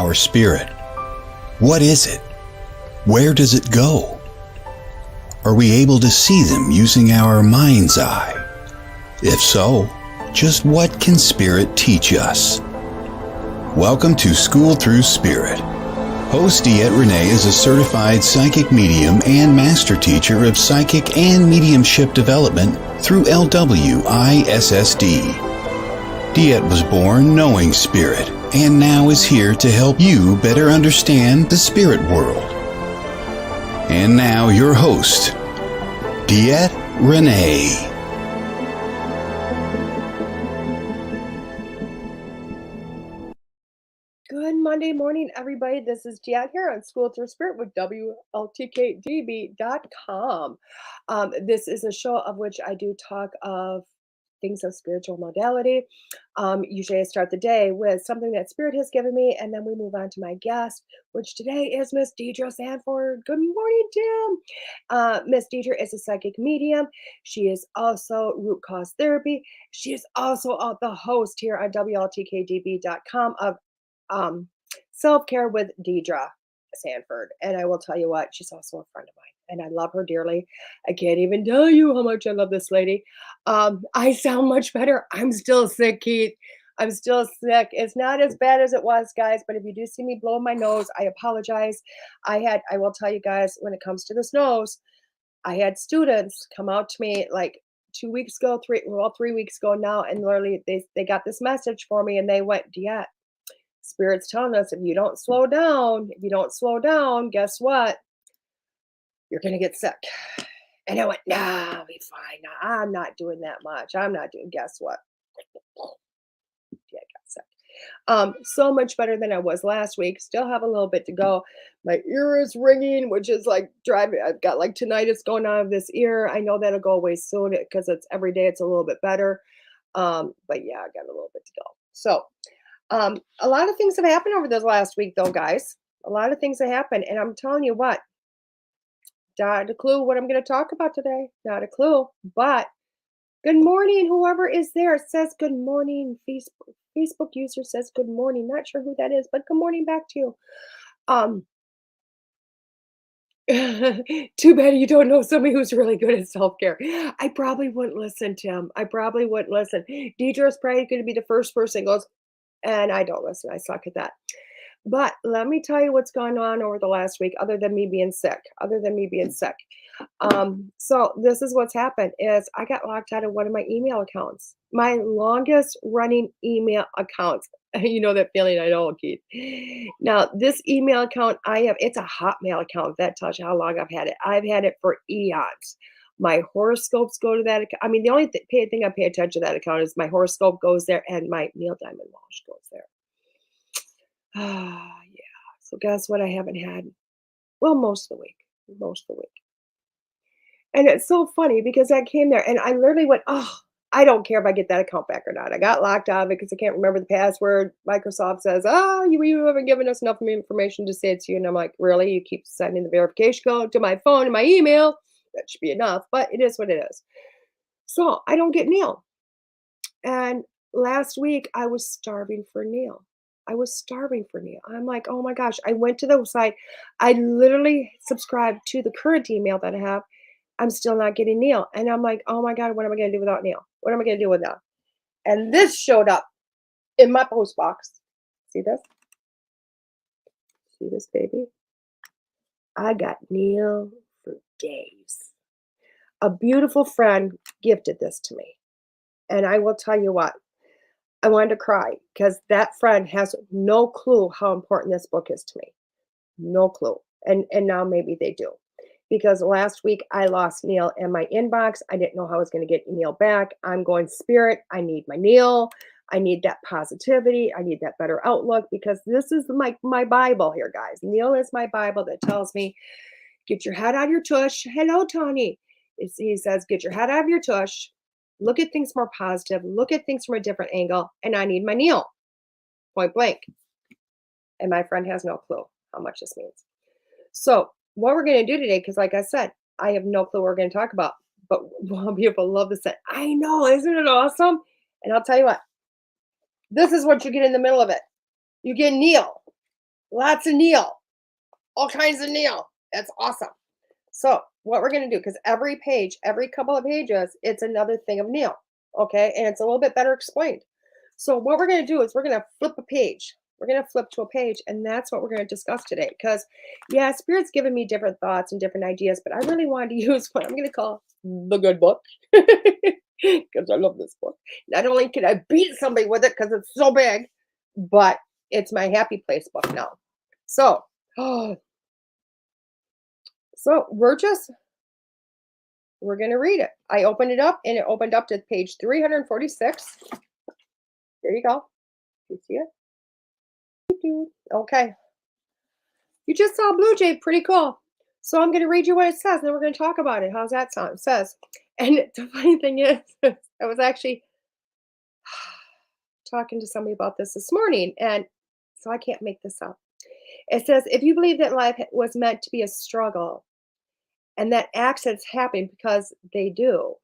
our spirit? What is it? Where does it go? Are we able to see them using our mind's eye? If so, just what can spirit teach us? Welcome to School Through Spirit. Host Deidre Renee is a certified psychic medium and master teacher of psychic and mediumship development through LWISSD. Deidre was born knowing spirit and now is here to help you better understand the spirit world. And now your host, Deidre Renee. Good Monday morning, everybody. This is Deidre here on School Through Spirit with WLTK-DB.com. This is a show of which I do talk of things of spiritual modality. Usually I start the day with something that Spirit has given me, and then we move on to my guest, which today is Miss Deidre Sanford. Good morning, Jim. Miss Deidre is a psychic medium. She is also root cause therapy. She is also the host here on WLTK-DB.com of Self-Care with Deidre Sanford. And I will tell you what, she's also a friend of mine and I love her dearly. I can't even tell you how much I love this lady. I sound much better. I'm still sick, Keith. I'm still sick. It's not as bad as it was, guys, but if you do see me blowing my nose, I apologize. I will tell you guys, when it comes to this nose, I had students come out to me like 2 weeks ago, 3 weeks ago now, and literally they got this message for me and they went, Deidre, Spirit's telling us if you don't slow down, guess what? You're going to get sick. And I went, nah, I'll be fine. Nah, I'm not doing that much. Guess what? Yeah, I got sick. So much better than I was last week. Still have a little bit to go. My ear is ringing, which is like driving. I've got like tinnitus going on of this ear. I know that'll go away soon because it's every day it's a little bit better. But yeah, I got a little bit to go. So, a lot of things have happened over this last week, though, guys. A lot of things have happened, and I'm telling you what, not a clue what I'm going to talk about today. Not a clue, but good morning, whoever is there. It says good morning. Facebook user says good morning. Not sure who that is, but good morning back to you. Too bad you don't know somebody who's really good at self-care. I probably wouldn't listen, Tim. I probably wouldn't listen. Deidre's probably going to be the first person goes, and I don't listen. I suck at that. But let me tell you what's gone on over the last week, other than me being sick. So this is what's happened is I got locked out of one of my email accounts, my longest running email accounts. You know that feeling, I know, Keith. Now, this email account I have, it's a Hotmail account. That tells you how long I've had it. I've had it for eons. My horoscopes go to that account. I mean, the only thing I pay attention to that account is my horoscope goes there and my Neil Diamond Walsh goes there. Yeah. So guess what I haven't had? Well, most of the week. And it's so funny because I came there and I literally went, oh, I don't care if I get that account back or not. I got locked out of it because I can't remember the password. Microsoft says, oh, you haven't given us enough information to say it to you. And I'm like, really? You keep sending the verification code to my phone and my email? That should be enough, but it is what it is. So I don't get Neil. And last week I was starving for Neil. I'm like, oh my gosh. I went to the site. I literally subscribed to the current email that I have. I'm still not getting Neil. And I'm like, oh my God, what am I going to do without Neil? What am I going to do with that? And this showed up in my post box. See this? See this, baby? I got Neil for days. A beautiful friend gifted this to me. And I will tell you what, I wanted to cry because that friend has no clue how important this book is to me. No clue. And now maybe they do. Because last week I lost Neil in my inbox. I didn't know how I was going to get Neil back. I'm going, Spirit, I need my Neil. I need that positivity. I need that better outlook because this is my Bible here, guys. Neil is my Bible that tells me, get your head out of your tush. Hello, Tony. He says, get your head out of your tush. Look at things more positive. Look at things from a different angle. And I need my Neil. Point blank. And my friend has no clue how much this means. So what we're going to do today, because like I said, I have no clue what we're going to talk about. But well, people love this. I know. Isn't it awesome? And I'll tell you what. This is what you get in the middle of it. You get Neil. Lots of Neil. All kinds of Neil. That's awesome. So what we're going to do, because every page, every couple of pages, it's another thing of Neil. Okay. And it's a little bit better explained. So what we're going to do is we're going to flip a page. We're going to flip to a page, and that's what we're going to discuss today. Because, yeah, Spirit's given me different thoughts and different ideas, but I really wanted to use what I'm going to call the good book because I love this book. Not only can I beat somebody with it because it's so big, but it's my happy place book now. So, so we're going to read it. I opened it up, and it opened up to page 346. There you go. You see it? Okay. You just saw Blue Jay. Pretty cool. So I'm going to read you what it says, and then we're going to talk about it. How's that sound? It says, and the funny thing is, I was actually talking to somebody about this morning, and so I can't make this up. It says, if you believe that life was meant to be a struggle and that accidents happen because they do,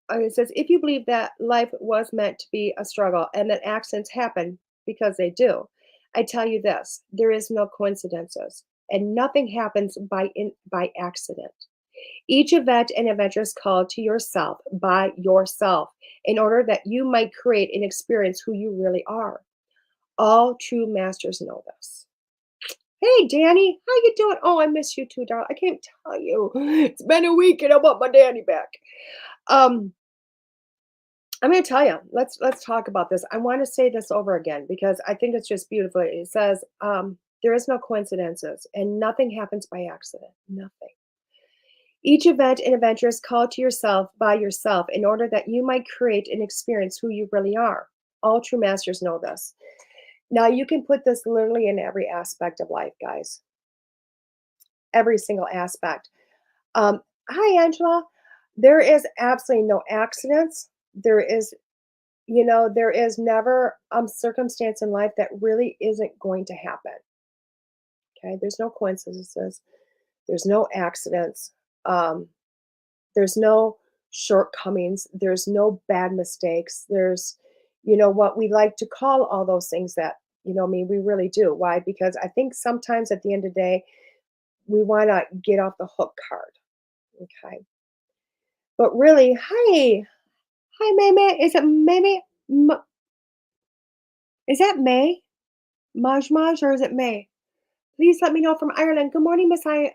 it says, if you believe that life was meant to be a struggle and that accidents happen because they do, I tell you this, there is no coincidences and nothing happens by accident. Each event and adventure is called to yourself by yourself in order that you might create and experience who you really are. All true masters know this. Hey, Danny, how you doing? Oh, I miss you too, darling. I can't tell you. It's been a week and I want my Danny back. Um, I'm going to tell you. Let's talk about this. I want to say this over again because I think it's just beautiful. It says there is no coincidences and nothing happens by accident. Nothing. Each event and adventure is called to yourself by yourself in order that you might create and experience who you really are. All true masters know this. Now, you can put this literally in every aspect of life, guys. Every single aspect. Hi, Angela. There is absolutely no accidents. There is, there is never circumstance in life that really isn't going to happen. Okay, there's no coincidences. There's no accidents. Um, there's no shortcomings. There's no bad mistakes. There's, what we like to call all those things that, we really do. Why? Because I think sometimes at the end of the day, we want to get off the hook card. Okay. But really, hi, May. Is it May? Is that May? Maj, or is it May? Please let me know from Ireland. Good morning, Miss Anne.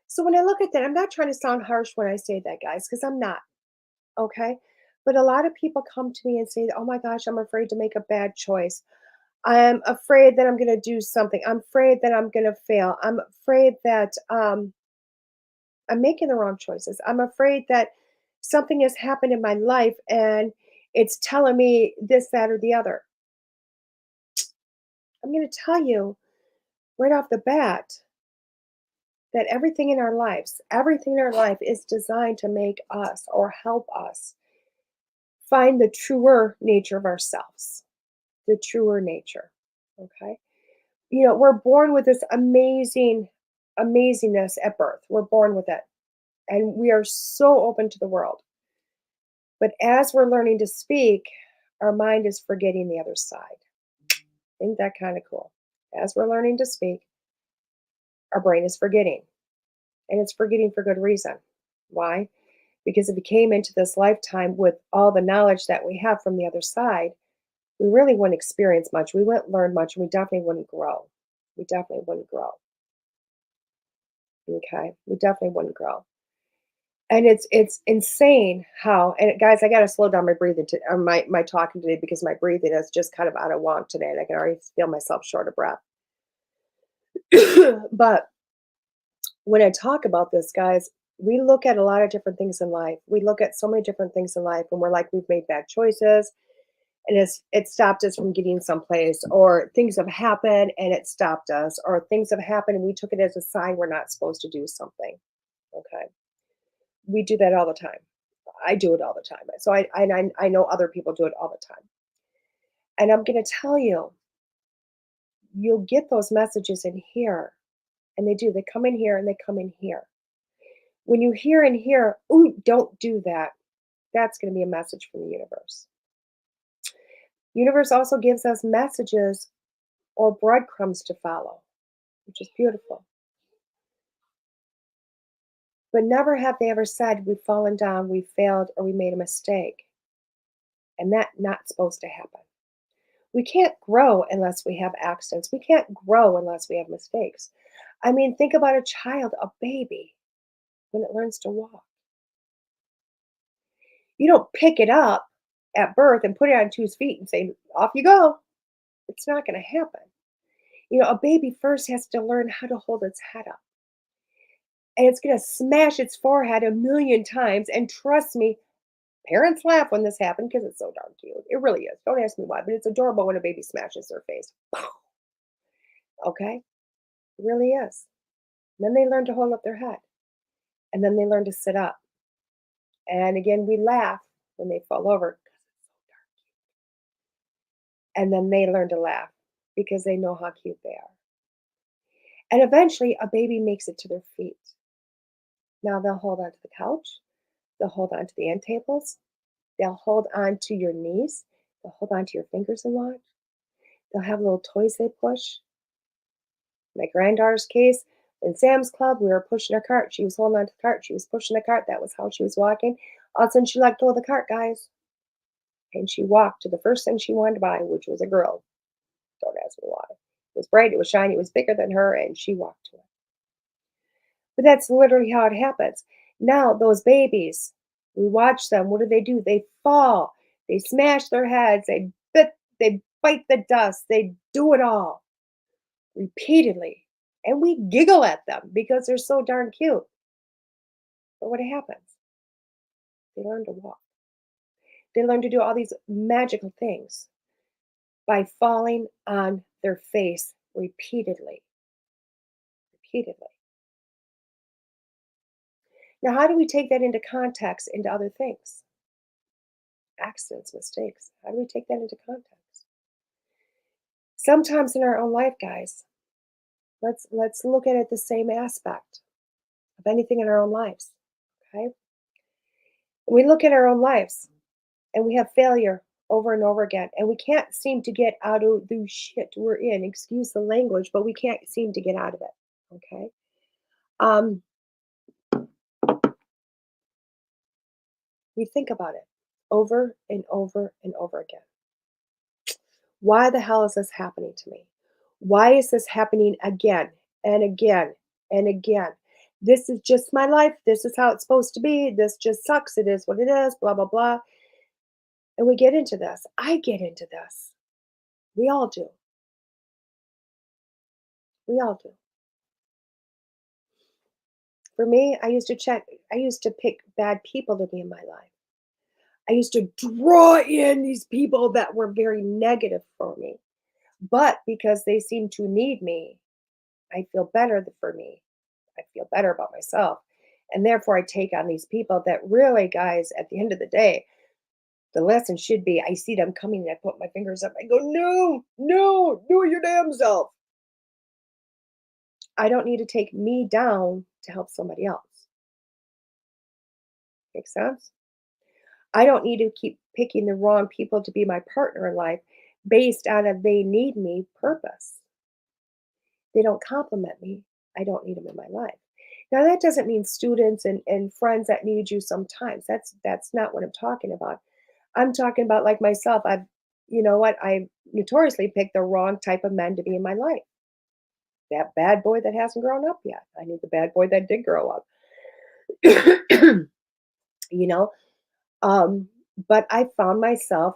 So when I look at that, I'm not trying to sound harsh when I say that, guys, because I'm not. Okay. But a lot of people come to me and say, oh my gosh, I'm afraid to make a bad choice. I'm afraid that I'm going to do something. I'm afraid that I'm going to fail. I'm afraid that I'm making the wrong choices. I'm afraid that something has happened in my life and it's telling me this, that, or the other. I'm going to tell you right off the bat that everything in our life is designed to make us or help us find the truer nature of ourselves, the truer nature. Okay. We're born with this amazingness at birth. We're born with it. And we are so open to the world. But as we're learning to speak, our mind is forgetting the other side. Isn't that kind of cool? As we're learning to speak, our brain is forgetting. And it's forgetting for good reason. Why? Because if we came into this lifetime with all the knowledge that we have from the other side, we really wouldn't experience much. We wouldn't learn much, and we definitely wouldn't grow. We definitely wouldn't grow. Okay? We definitely wouldn't grow. And it's insane how, and guys, I got to slow down my breathing, or my talking today because my breathing is just kind of out of wonk today, and I can already feel myself short of breath. But when I talk about this, guys, we look at a lot of different things in life. We look at so many different things in life, and we're like, we've made bad choices, and it stopped us from getting someplace, or things have happened and it stopped us, or things have happened and we took it as a sign we're not supposed to do something. Okay. We do that all the time. I do it all the time. So I know other people do it all the time. And I'm going to tell you, you'll get those messages in here. And they do. They come in here and they come in here. When you hear in here, ooh, don't do that. That's going to be a message from the universe. Universe also gives us messages or breadcrumbs to follow, which is beautiful. But never have they ever said, "We've fallen down, we failed, or we made a mistake." And that's not supposed to happen. We can't grow unless we have accidents. We can't grow unless we have mistakes. I mean, think about a child, a baby, when it learns to walk. You don't pick it up at birth and put it on two feet and say, "Off you go." It's not going to happen. A baby first has to learn how to hold its head up. And it's going to smash its forehead a million times. And trust me, parents laugh when this happens because it's so darn cute. It really is. Don't ask me why, but it's adorable when a baby smashes their face. Okay? It really is. Then they learn to hold up their head. And then they learn to sit up. And again, we laugh when they fall over. And then they learn to laugh because they know how cute they are. And eventually, a baby makes it to their feet. Now they'll hold onto the couch. They'll hold onto the end tables. They'll hold on to your knees. They'll hold on to your fingers and watch. They'll have little toys they push. My granddaughter's case, in Sam's Club, we were pushing her cart. She was holding on to the cart. She was pushing the cart. That was how she was walking. All of a sudden, she let go of the cart, guys. And she walked to the first thing she wanted to buy, which was a grill. Don't ask me why. It was bright, it was shiny, it was bigger than her, and she walked to it. But that's literally how it happens. Now, those babies, we watch them. What do? They fall. They smash their heads. They bite the dust. They do it all repeatedly. And we giggle at them because they're so darn cute. But what happens? They learn to walk. They learn to do all these magical things by falling on their face repeatedly. Repeatedly. Now, how do we take that into context into other things? Accidents, mistakes. How do we take that into context? Sometimes in our own life, guys, let's look at it the same aspect of anything in our own lives. Okay? We look at our own lives and we have failure over and over again, and we can't seem to get out of the shit we're in. Excuse the language, but we can't seem to get out of it. Okay. Um, we think about it over and over and over again. Why the hell is this happening to me? Why is this happening again and again and again? This is just my life. This is how it's supposed to be. This just sucks. It is what it is, blah, blah, blah. And we get into this. I get into this. We all do. We all do. For me, I used to pick bad people to be in my life. I used to draw in these people that were very negative for me. But because they seem to need me, I feel better for me. I feel better about myself. And therefore, I take on these people that really, guys, at the end of the day, the lesson should be I see them coming and I put my fingers up. I go, no, no, do it your damn self. I don't need to take me down to help somebody else. Make sense? I don't need to keep picking the wrong people to be my partner in life based on a they need me purpose. They don't compliment me. I don't need them in my life. Now that doesn't mean students and friends that need you sometimes. That's not what I'm talking about. I'm talking about like myself. You know what? I notoriously picked the wrong type of men to be in my life. That bad boy that hasn't grown up yet. I need the bad boy that did grow up. you know, um, but I found myself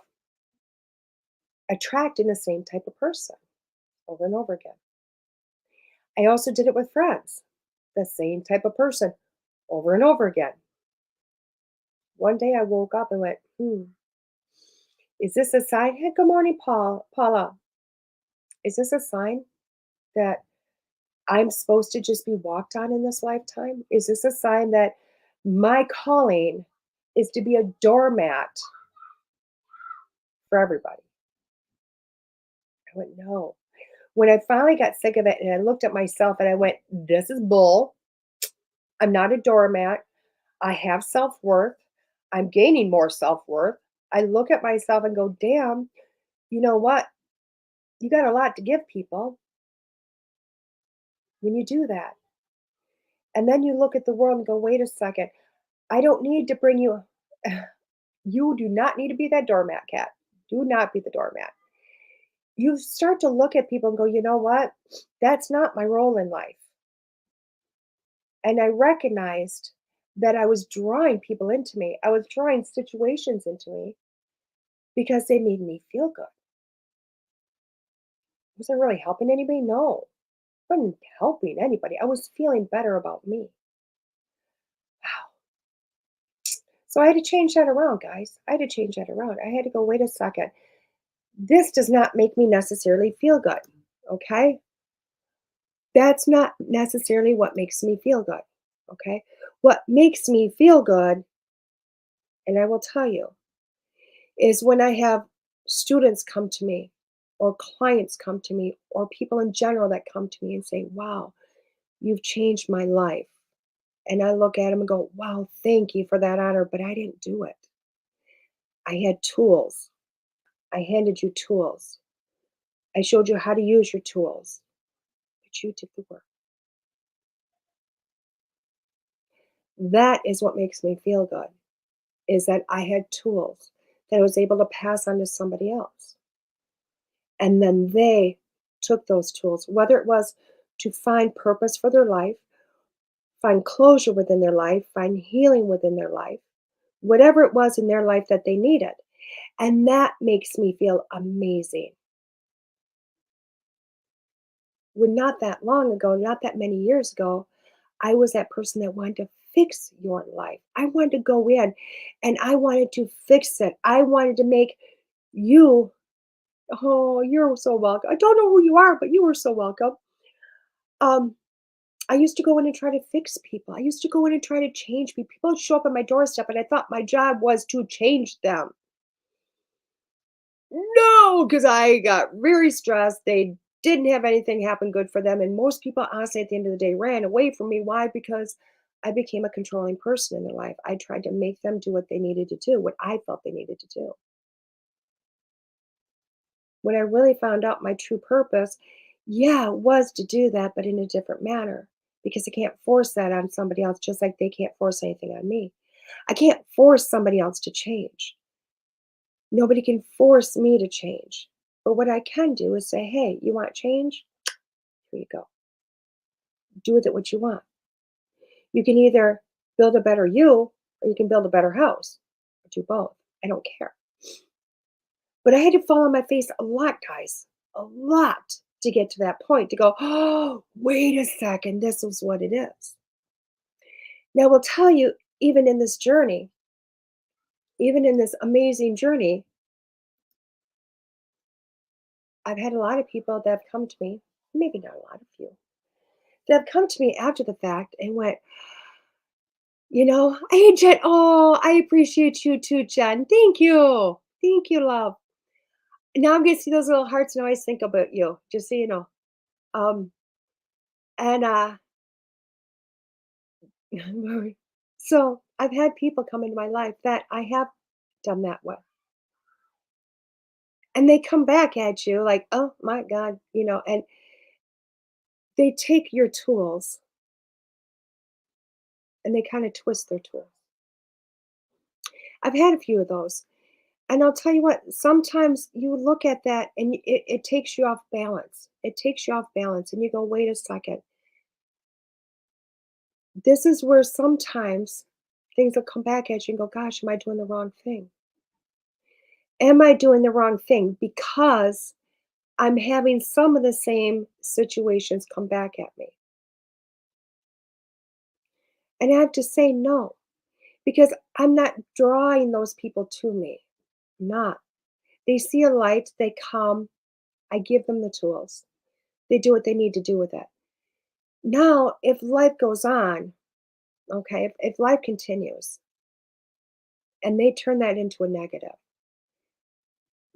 attracting the same type of person over and over again. I also did it with friends, the same type of person over and over again. One day I woke up and went, is this a sign? Hey, good morning, Paula. Is this a sign that I'm supposed to just be walked on in this lifetime? Is this a sign that my calling is to be a doormat for everybody? I went, no. When I finally got sick of it and I looked at myself and I went, this is bull. I'm not a doormat. I have self worth. I'm gaining more self worth. I look at myself and go, damn, you know what? You got a lot to give people when you do that. And then you look at the world and go, wait a second, I don't need to bring you, you do not need to be that doormat cat. Do not be the doormat. You start to look at people and go, you know what? That's not my role in life. And I recognized that I was drawing people into me. I was drawing situations into me because they made me feel good. Was I really helping anybody? No, I wasn't helping anybody. I was feeling better about me. Wow. So I had to change that around, guys. I had to change that around. I had to go, wait a second. This does not make me necessarily feel good. Okay. That's not necessarily what makes me feel good. Okay. What makes me feel good, and I will tell you, is when I have students come to me or clients come to me or people in general that come to me and say, wow, you've changed my life. And I look at them and go, wow, thank you for that honor, but I didn't do it. I had tools. I handed you tools. I showed you how to use your tools, but you did the work. That is what makes me feel good, is that I had tools that I was able to pass on to somebody else. And then they took those tools, whether it was to find purpose for their life, find closure within their life, find healing within their life, whatever it was in their life that they needed. And that makes me feel amazing. When not that long ago, not that many years ago, I was that person that wanted to fix your life. I wanted to go in and I wanted to fix it. I wanted to make you, oh, you're so welcome. I don't know who you are, but you were so welcome. Um, I used to go in and try to fix people. I used to go in and try to change people. People would show up at my doorstep, and I thought my job was to change them. No, because I got very stressed. They didn't have anything happen good for them. And most people, honestly, at the end of the day, ran away from me. Why? Because I became a controlling person in their life. I tried to make them do what they needed to do, what I felt they needed to do. When I really found out my true purpose, yeah, it was to do that, but in a different manner. Because I can't force that on somebody else, just like they can't force anything on me. I can't force somebody else to change. Nobody can force me to change. But what I can do is say, hey, you want change? Here you go. Do with it what you want. You can either build a better you or you can build a better house. Or do both. I don't care. But I had to fall on my face a lot, guys. A lot to get to that point to go, oh, wait a second, this is what it is. Now, we'll tell you, even in this journey, even in this amazing journey, I've had a lot of people that have come to me, maybe not a lot, a few, that have come to me after the fact and went, hey, Jen, oh, I appreciate you too, Jen. Thank you. Thank you, love. Now I'm going to see those little hearts and always think about you, just so you know. Um, and so I've had people come into my life that I have done that with. And they come back at you like, oh my God, and they take your tools and they kind of twist their tools. I've had a few of those. And I'll tell you what, sometimes you look at that and it takes you off balance. It takes you off balance and you go, wait a second. This is where sometimes things will come back at you and go, gosh, am I doing the wrong thing? Am I doing the wrong thing? Because I'm having some of the same situations come back at me. And I have to say no, because I'm not drawing those people to me. I'm not. They see a light, they come, I give them the tools. They do what they need to do with it. Now, if life goes on, okay, if life continues and they turn that into a negative,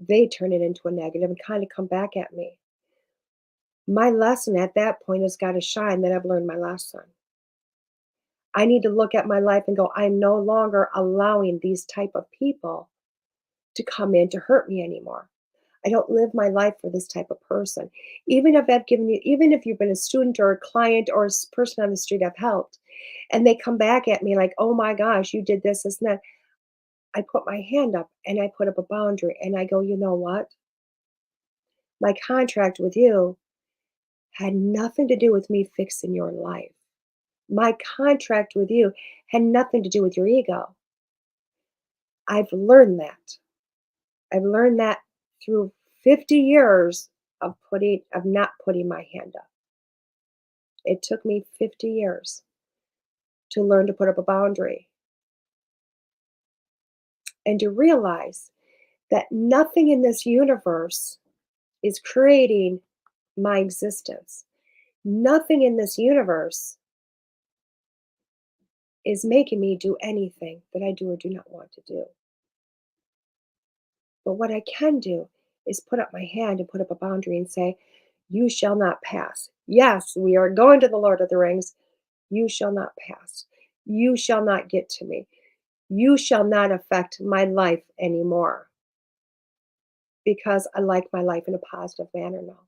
they turn it into a negative and kind of come back at me. My lesson at that point has got to shine that I've learned my lesson. I need to look at my life and go, I'm no longer allowing these type of people to come in to hurt me anymore. I don't live my life for this type of person. Even if I've given you, even if you've been a student or a client or a person on the street I've helped, and they come back at me like, oh my gosh, you did this and that. I put my hand up and I put up a boundary and I go, you know what? My contract with you had nothing to do with me fixing your life. My contract with you had nothing to do with your ego. I've learned that. I've learned that through 50 years of not putting my hand up. It took me 50 years to learn to put up a boundary and to realize that nothing in this universe is creating my existence. Nothing in this universe is making me do anything that I do or do not want to do. But what I can do is put up my hand and put up a boundary and say, you shall not pass. Yes, we are going to the Lord of the Rings. You shall not pass. You shall not get to me. You shall not affect my life anymore because I like my life in a positive manner now.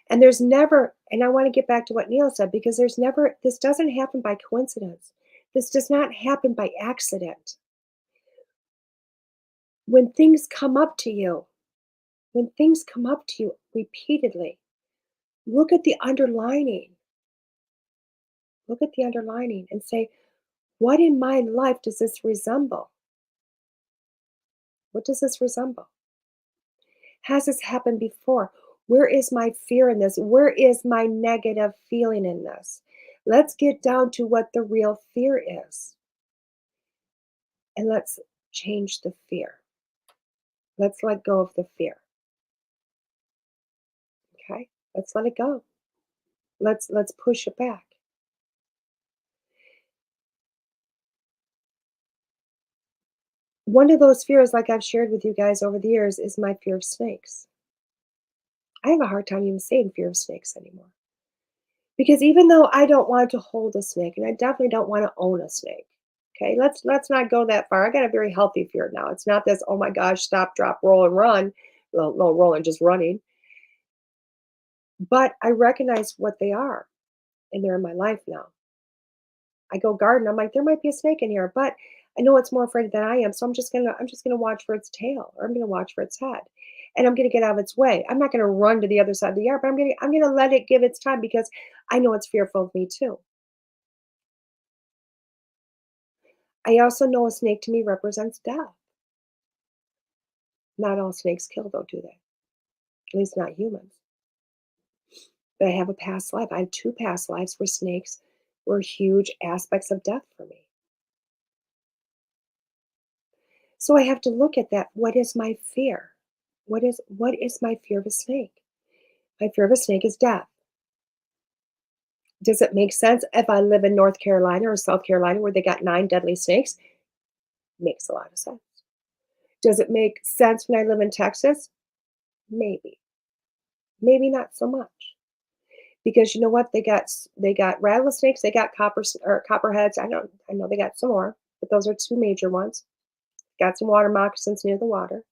And there's never, and I want to get back to what Neil said, because there's never, this doesn't happen by coincidence. This does not happen by accident. When things come up to you, when things come up to you repeatedly, look at the underlining. Look at the underlining and say, what in my life does this resemble? What does this resemble? Has this happened before? Where is my fear in this? Where is my negative feeling in this? Let's get down to what the real fear is. And let's change the fear. Let's let go of the fear. Okay? Let's let it go. Let's push it back. One of those fears, like I've shared with you guys over the years, is my fear of snakes. I have a hard time even saying fear of snakes anymore. Because even though I don't want to hold a snake, and I definitely don't want to own a snake. Okay, let's not go that far. I got a very healthy fear now. It's not this, oh my gosh, stop, drop, roll, and run. Well, no rolling, just running. But I recognize what they are, and they're in my life now. I go garden, I'm like, there might be a snake in here, but I know it's more afraid than I am. So I'm just gonna watch for its tail, or I'm gonna watch for its head. And I'm gonna get out of its way. I'm not gonna run to the other side of the yard, but I'm gonna let it give its time because I know it's fearful of me too. I also know a snake to me represents death. Not all snakes kill though, do they? At least not humans. But I have a past life. I have two past lives where snakes were huge aspects of death for me. So I have to look at that. What is my fear? What is my fear of a snake? My fear of a snake is death. Does it make sense if I live in North Carolina or South Carolina where they got 9 deadly snakes? Makes a lot of sense. Does it make sense when I live in Texas? Maybe. Maybe not so much. Because you know what? They got rattlesnakes, they got copperheads. I know they got some more, but those are 2 major ones. Got some water moccasins near the water.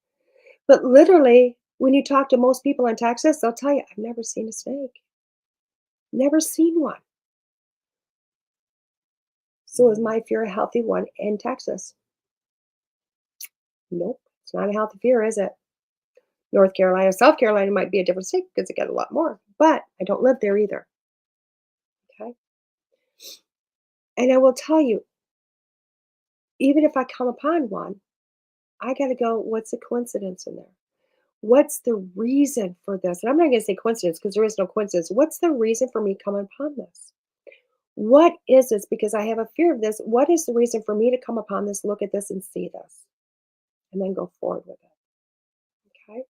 But literally, when you talk to most people in Texas, they'll tell you, I've never seen a snake. Never seen one. So is my fear a healthy one in Texas? Nope. It's not a healthy fear, is it? North Carolina, South Carolina might be a different state because they got a lot more, but I don't live there either. Okay. And I will tell you, even if I come upon one, I got to go, what's the coincidence in there? What's the reason for this? And I'm not going to say coincidence because there is no coincidence. What's the reason for me coming upon this? What is this? Because I have a fear of this. What is the reason for me to come upon this, look at this, and see this, and then go forward with it? Okay.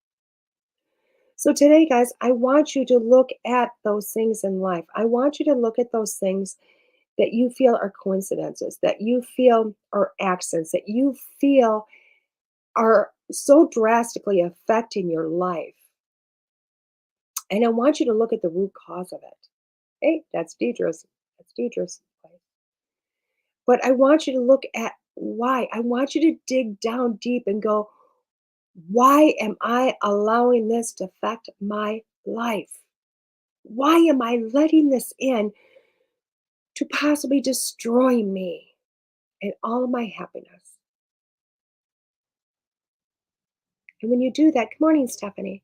So today, guys, I want you to look at those things in life. I want you to look at those things that you feel are coincidences, that you feel are accidents, that you feel are so drastically affecting your life. And I want you to look at the root cause of it. Hey, that's Deidre's place. But I want you to look at why. I want you to dig down deep and go, Why am I allowing this to affect my life? Why am I letting this in to possibly destroy me and all of my happiness? And when you do that, good morning, Stephanie.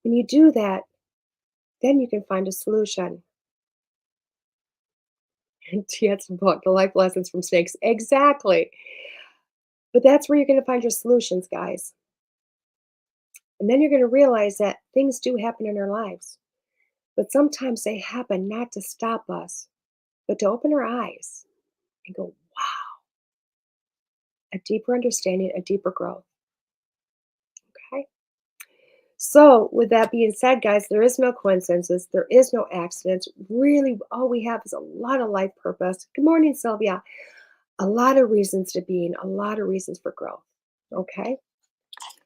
When you do that, then you can find a solution. And that's book, The Life Lessons from Snakes. Exactly. But that's where you're going to find your solutions, guys. And then you're going to realize that things do happen in our lives. But sometimes they happen not to stop us, but to open our eyes and go, wow, a deeper understanding, a deeper growth. Okay. So, with that being said, guys, there is no coincidences, there is no accidents. Really, all we have is a lot of life purpose. Good morning, Sylvia. A lot of reasons to being, a lot of reasons for growth. Okay.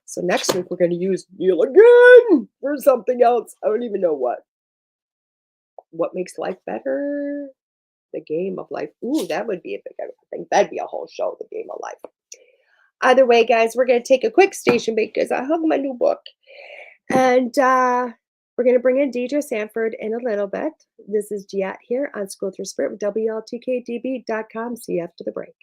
So, next week, we're going to use Neil again for something else. I don't even know what. What makes life better? The game of life. Ooh, that would be a big, I think that'd be a whole show, the game of life. Either way, guys, we're going to take a quick station break because I have my new book. And we're going to bring in Deidre Sanford in a little bit. This is Giat here on School Through Spirit with WLTK-DB.com. See you after the break.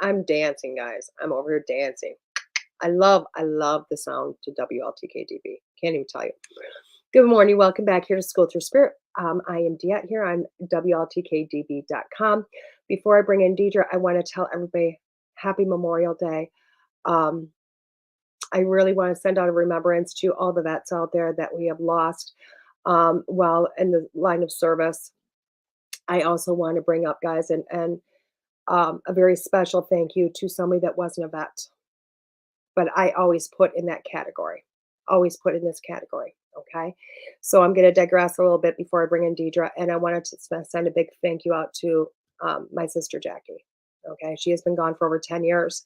I'm dancing, guys. I'm over here dancing. I love the sound to WLTK-DB. Can't even tell you. Good morning. Welcome back here to School Through Spirit. I am Diet here on WLTK-DB.com. Before I bring in Deidre, I want to tell everybody Happy Memorial Day. Um, I really want to send out a remembrance to all the vets out there that we have lost while in the line of service. I also want to bring up, guys, and a very special thank you to somebody that wasn't a vet, but I always put in that category, always put in this category. Okay. So I'm going to digress a little bit before I bring in Deidre. And I wanted to send a big thank you out to my sister, Jackie. Okay. She has been gone for over 10 years.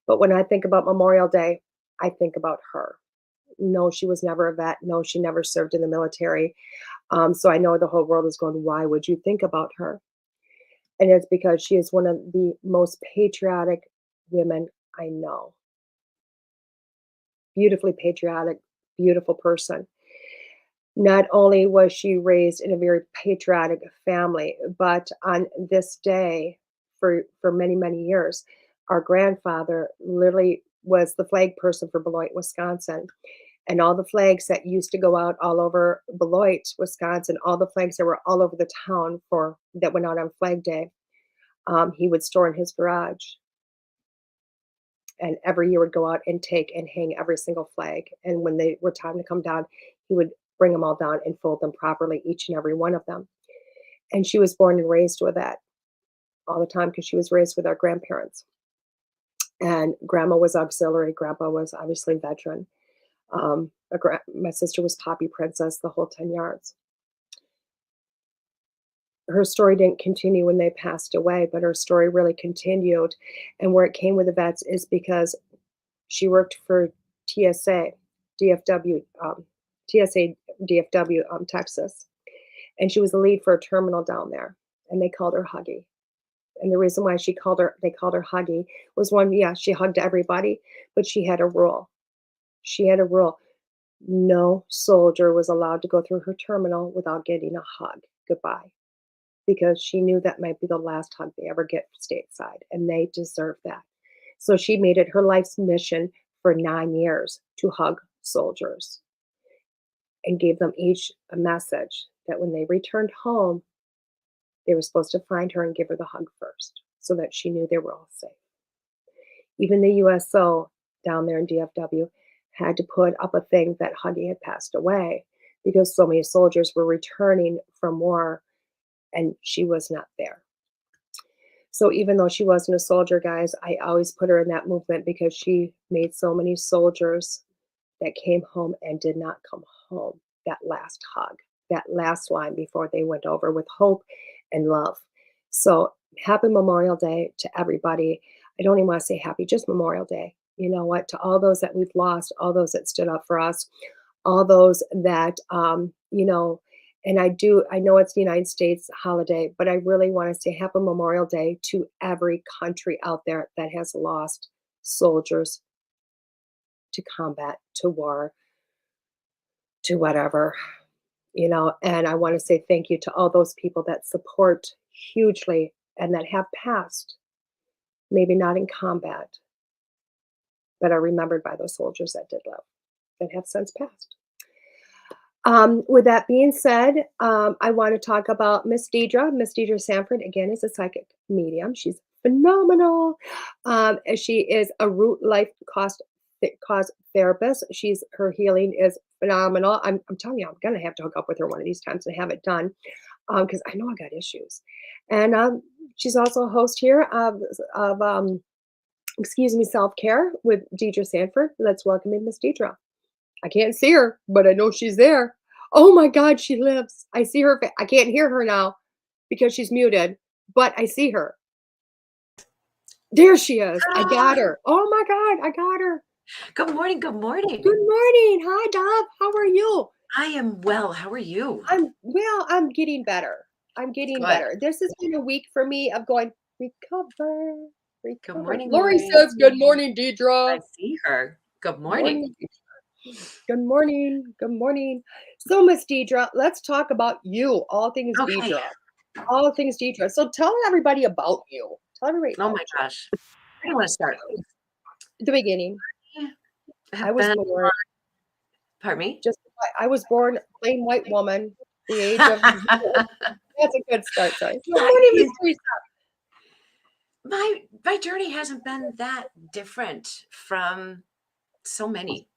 But when I think about Memorial Day, I think about her. No, she was never a vet. No, she never served in the military. So I know the whole world is going, why would you think about her? And it's because she is one of the most patriotic women I know. Beautifully patriotic, beautiful person. Not only was she raised in a very patriotic family, but on this day, for many, many years, our grandfather literally was the flag person for Beloit, Wisconsin. And all the flags that used to go out all over Beloit, Wisconsin, all the flags that were all over the town for that went out on Flag Day, he would store in his garage. And every year would go out and take and hang every single flag. And when they were time to come down, he would bring them all down and fold them properly, each and every one of them. And she was born and raised with that all the time because she was raised with our grandparents. And grandma was auxiliary, grandpa was obviously veteran. My sister was Poppy Princess, the whole 10 yards. Her story didn't continue when they passed away, but her story really continued. And where it came with the vets is because she worked for TSA, DFW, TSA, DFW, Texas. And she was the lead for a terminal down there. And they called her Huggy. And the reason why they called her Huggy was one, yeah, she hugged everybody, but she had a rule. She had a rule. No soldier was allowed to go through her terminal without getting a hug goodbye because she knew that might be the last hug they ever get stateside, and they deserve that. So she made it her life's mission for 9 years to hug soldiers and gave them each a message that when they returned home, they were supposed to find her and give her the hug first so that she knew they were all safe. Even the USO down there in DFW had to put up a thing that Huggy had passed away because so many soldiers were returning from war and she was not there. So even though she wasn't a soldier, guys, I always put her in that movement because she made so many soldiers that came home and did not come home. That last hug, that last line before they went over with hope and love. So happy Memorial Day to everybody. I don't even want to say happy, just Memorial Day. You know what? To all those that we've lost, all those that stood up for us, all those that, and I know it's the United States holiday, but I really want to say happy Memorial Day to every country out there that has lost soldiers to combat, to war, to whatever, and I want to say thank you to all those people that support hugely and that have passed, maybe not in combat, but are remembered by those soldiers that did live, that have since passed. With that being said, I want to talk about Miss Deidre. Miss Deidre Sanford, again, is a psychic medium. She's phenomenal. She is a root life cause therapist. Her healing is phenomenal. I'm telling you, I'm gonna have to hook up with her one of these times and have it done because I know I got issues. And she's also a host here of Self Care with Deidre Sanford. Let's welcome in Miss Deidre. I can't see her, but I know she's there. Oh my God, she lives. I see her. I can't hear her now because she's muted, but I see her. There she is. I got her. Oh my God, I got her. Good morning. Good morning. Good morning. Hi, Dove. How are you? I am well. How are you? I'm getting better. I'm getting Good. better. This has been a week for me of going, recover. Good morning, Lori Lori. says, good morning, Deidre. I see her. Good morning. Good morning. Good morning. So, Miss Deidre, let's talk about you. All things Okay. Deidre. All things Deidre. So tell everybody about you. Tell everybody. Oh my gosh. I don't want to start. The beginning. I was born. Pardon me? I was born a plain white woman. The age of. That's a good start. Sorry. Good morning, Miss Teresa. My journey hasn't been that different from so many.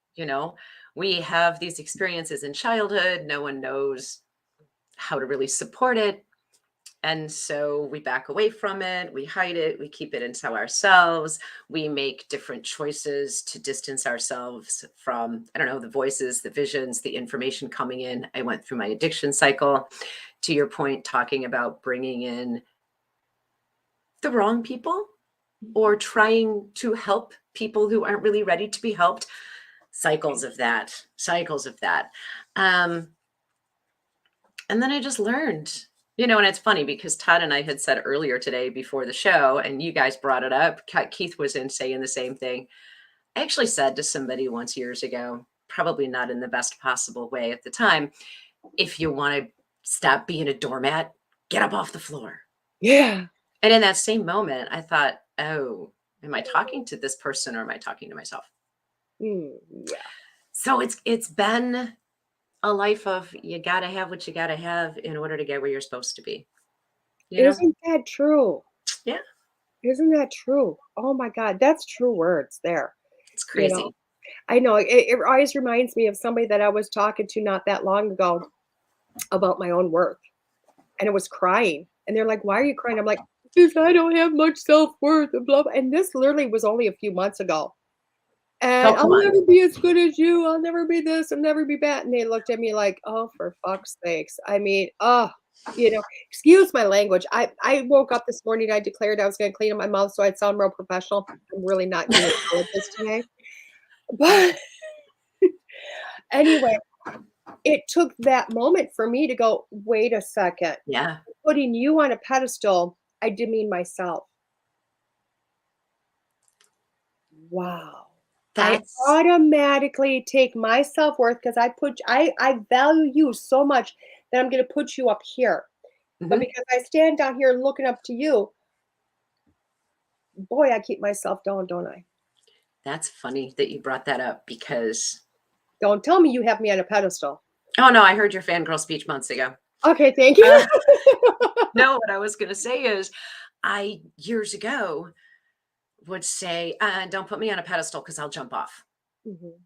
We have these experiences in childhood. No one knows how to really support it. And so we back away from it, we hide it, we keep it inside ourselves, we make different choices to distance ourselves from, I don't know, the voices, the visions, the information coming in. I went through my addiction cycle, to your point, talking about bringing in the wrong people or trying to help people who aren't really ready to be helped. Cycles of that. And then I just learned. And it's funny because Todd and I had said earlier today before the show, and you guys brought it up. Keith was in saying the same thing. I actually said to somebody once years ago, probably not in the best possible way at the time, if you want to stop being a doormat, get up off the floor. Yeah. And in that same moment, I thought, oh, am I talking to this person or am I talking to myself? Yeah. So it's been a life of you got to have what you got to have in order to get where you're supposed to be. Isn't that true? Yeah. Isn't that true? Oh my God, that's true words there. It's crazy. I know it always reminds me of somebody that I was talking to not that long ago about my own worth. And it was crying. And they're like, why are you crying? I'm like, because I don't have much self-worth and blah, blah. And this literally was only a few months ago. And I'll never be as good as you. I'll never be this. I'll never be that. And they looked at me like, oh, for fuck's sakes. I mean, excuse my language. I woke up this morning. I declared I was going to clean up my mouth so I'd sound real professional. I'm really not doing all of this today. But anyway, it took that moment for me to go, wait a second. Yeah. Putting you on a pedestal I demean myself. Wow. I That's automatically take my self-worth because I value you so much that I'm gonna put you up here. But mhm. because I stand down here looking up to you, boy, I keep myself down, don't I? That's funny that you brought that up because Don't tell me you have me on a pedestal. oh, no, I heard your fangirl speech months ago. Okay, thank you. Uh, no, what I was gonna say is I, years ago, would say, "Don't put me on a pedestal because 'cause I'll jump off." Mhm.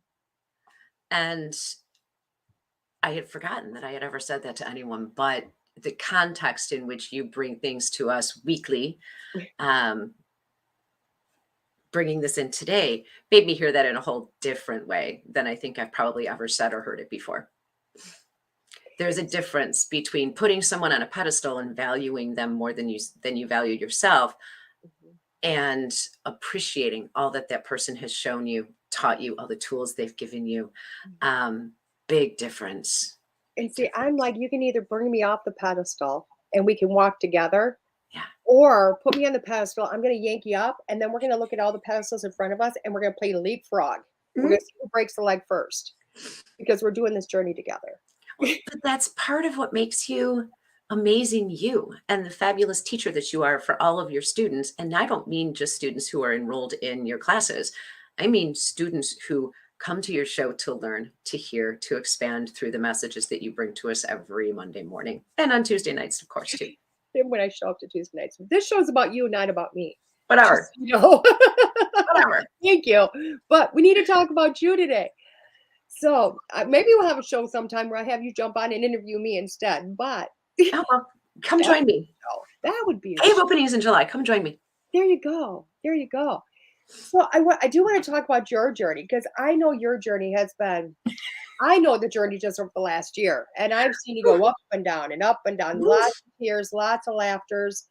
And I had forgotten that I had ever said that to anyone, but the context in which you bring things to us weekly, um, bringing this in today, made me hear that in a whole different way than I think I've probably ever said or heard it before. There's a difference between putting someone on a pedestal and valuing them more than you value yourself, Mhm. and appreciating all that that person has shown you, taught you, all the tools they've given you. Um, big difference. And Big see, I'm difference. like, you can either bring me off the pedestal and we can walk together, Yeah. or put me on the pedestal. I'm going to yank you up, and then we're going to look at all the pedestals in front of us, and we're going to play leapfrog. We're going Mhm. to see who breaks the leg first because we're doing this journey together. Well, but that's part of what makes you amazing you and the fabulous teacher that you are for all of your students. And I don't mean just students who are enrolled in your classes. I mean students who come to your show to learn, to hear, to expand through the messages that you bring to us every Monday morning and on Tuesday nights, of course, too. Then when I show up to Tuesday nights, this show's about you, not about me. Just Whatever, so you know. whatever. Thank you. But we need to talk about you today. So maybe we'll have a show sometime where I have you jump on and interview me instead. But Oh, well, come that join me. that would be a I have show. openings in July. Come join me. There you go. There you go. So I do want to talk about your journey because I know your journey has been. I know the journey just over the last year, and I've seen you go up and down, Woof. lots of tears, lots of laughters,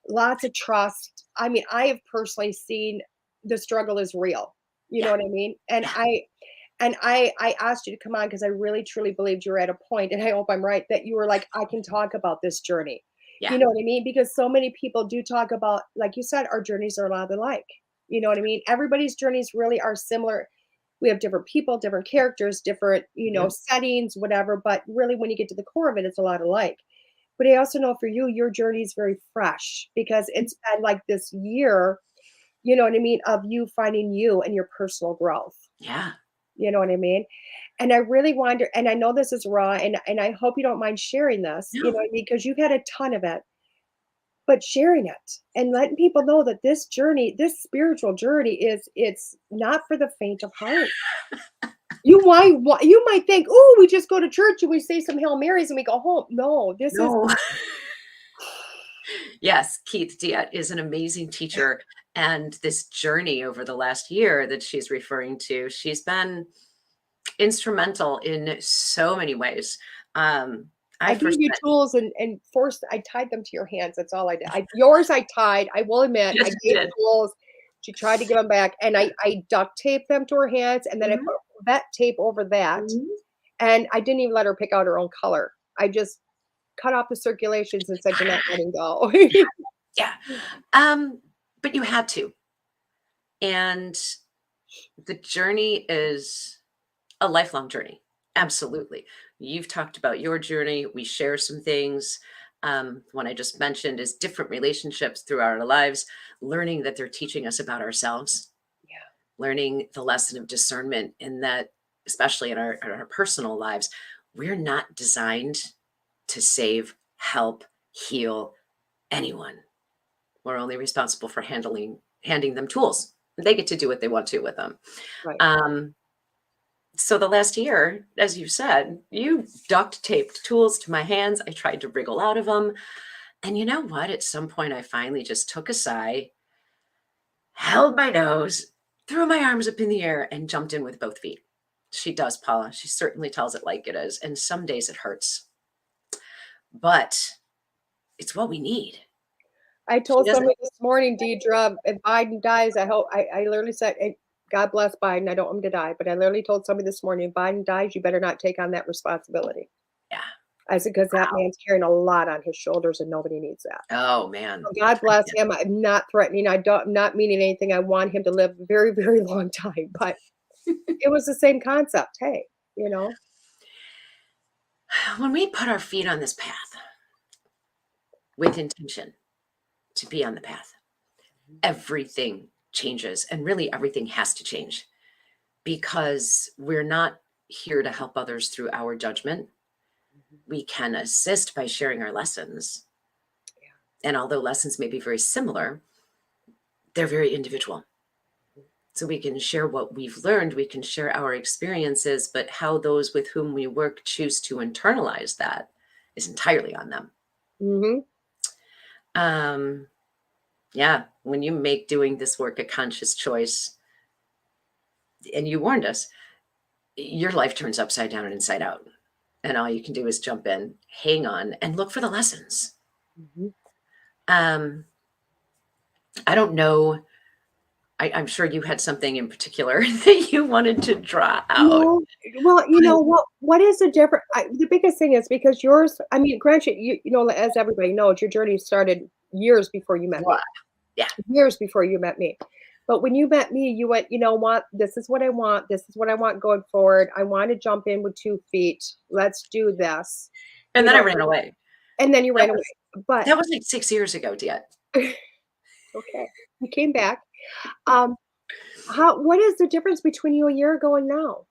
lots of trust. I mean, I have personally seen the struggle is real. You know Yeah, what I mean? yeah, And I asked you to come on because I really truly believed you were at a point, and I hope I'm right, that you were like, I can talk about this journey. yeah. You know what I mean? Because so many people do talk about, like you said, our journeys are a lot alike. You know what I mean? Everybody's journeys really are similar. We have different people, different characters, different, Mhm. settings, whatever. But really, when you get to the core of it, it's a lot alike. But I also know for you, your journey is very fresh because it's been like this year, you know what I mean, of you finding you and your personal growth. Yeah. You know what I mean? And I really wonder, and I know this is raw, and I hope you don't mind sharing this, you know No. what I mean, because you've had a ton of it, but sharing it and letting people know that this journey, this spiritual journey it's not for the faint of heart. You might think, "Oh, we just go to church and we say some Hail Marys and we go home." No, this is No. Yes, Keith Diet is an amazing teacher. And this journey over the last year that she's referring to, she's been instrumental in so many ways. Um, I I gave first you met, tools and forced I tied them to your hands, that's all I did. Yours I tied, I will admit, I yes, you gave did. tools, she tried to give them back, and I duct taped them to her hands, and then I Mhm, put vet tape over that, mhm. and I didn't even let her pick out her own color. I just cut off the circulations and said, "You're not letting go." Yeah. Um, but you had to. And the journey is a lifelong journey. Absolutely. You've talked about your journey. We share some things. One I just mentioned is different relationships throughout our lives, learning that they're teaching us about ourselves, Yeah. learning the lesson of discernment in that, especially in our personal lives, we're not designed to save, help, heal anyone. We're only responsible for handing them tools. They get to do what they want to with them. Right. Um, so the last year, as you said, you duct taped tools to my hands. I tried to wriggle out of them. And you know what? At some point, I finally just took a sigh, held my nose, threw my arms up in the air, and jumped in with both feet. She does, Paula. She certainly tells it like it is. And some days it hurts, but it's what we need. I She told doesn't. somebody this morning, Deidre, if Biden dies, I hope I literally said, God bless Biden. I don't want him to die, but I literally told somebody this morning, if Biden dies, you better not take on that responsibility. Yeah. I said, because that Wow. man's carrying a lot on his shoulders and nobody needs that. Oh, man. So God bless him. I'm not threatening. I'm not meaning anything. I want him to live a very, very long time. But it was the same concept. Hey, you know? When we put our feet on this path with intention to be on the path, everything changes, and really everything has to change because we're not here to help others through our judgment. We can assist by sharing our lessons. And although lessons may be very similar, they're very individual. So we can share what we've learned, we can share our experiences, but how those with whom we work choose to internalize that is entirely on them. Mhm. Um, yeah, when you make doing this work a conscious choice, and you warned us, your life turns upside down and inside out. And all you can do is jump in, hang on, and look for the lessons. Mhm. Um, I don't know. I'm sure you had something in particular that you wanted to draw out. No, well, you But know, what is the difference? The biggest thing is because yours, I mean, granted, you know, as everybody knows, your journey started years before you met what? me. Yeah, Years before you met me. But when you met me, you went, you know what? This is what I want. This is what I want going forward. I want to jump in with 2 feet. Let's do this. and You then I know, ran away. and then you That ran away. was But that was like 6 years ago, Diet. okay, you came back. Um, what is the difference between you a year ago and now?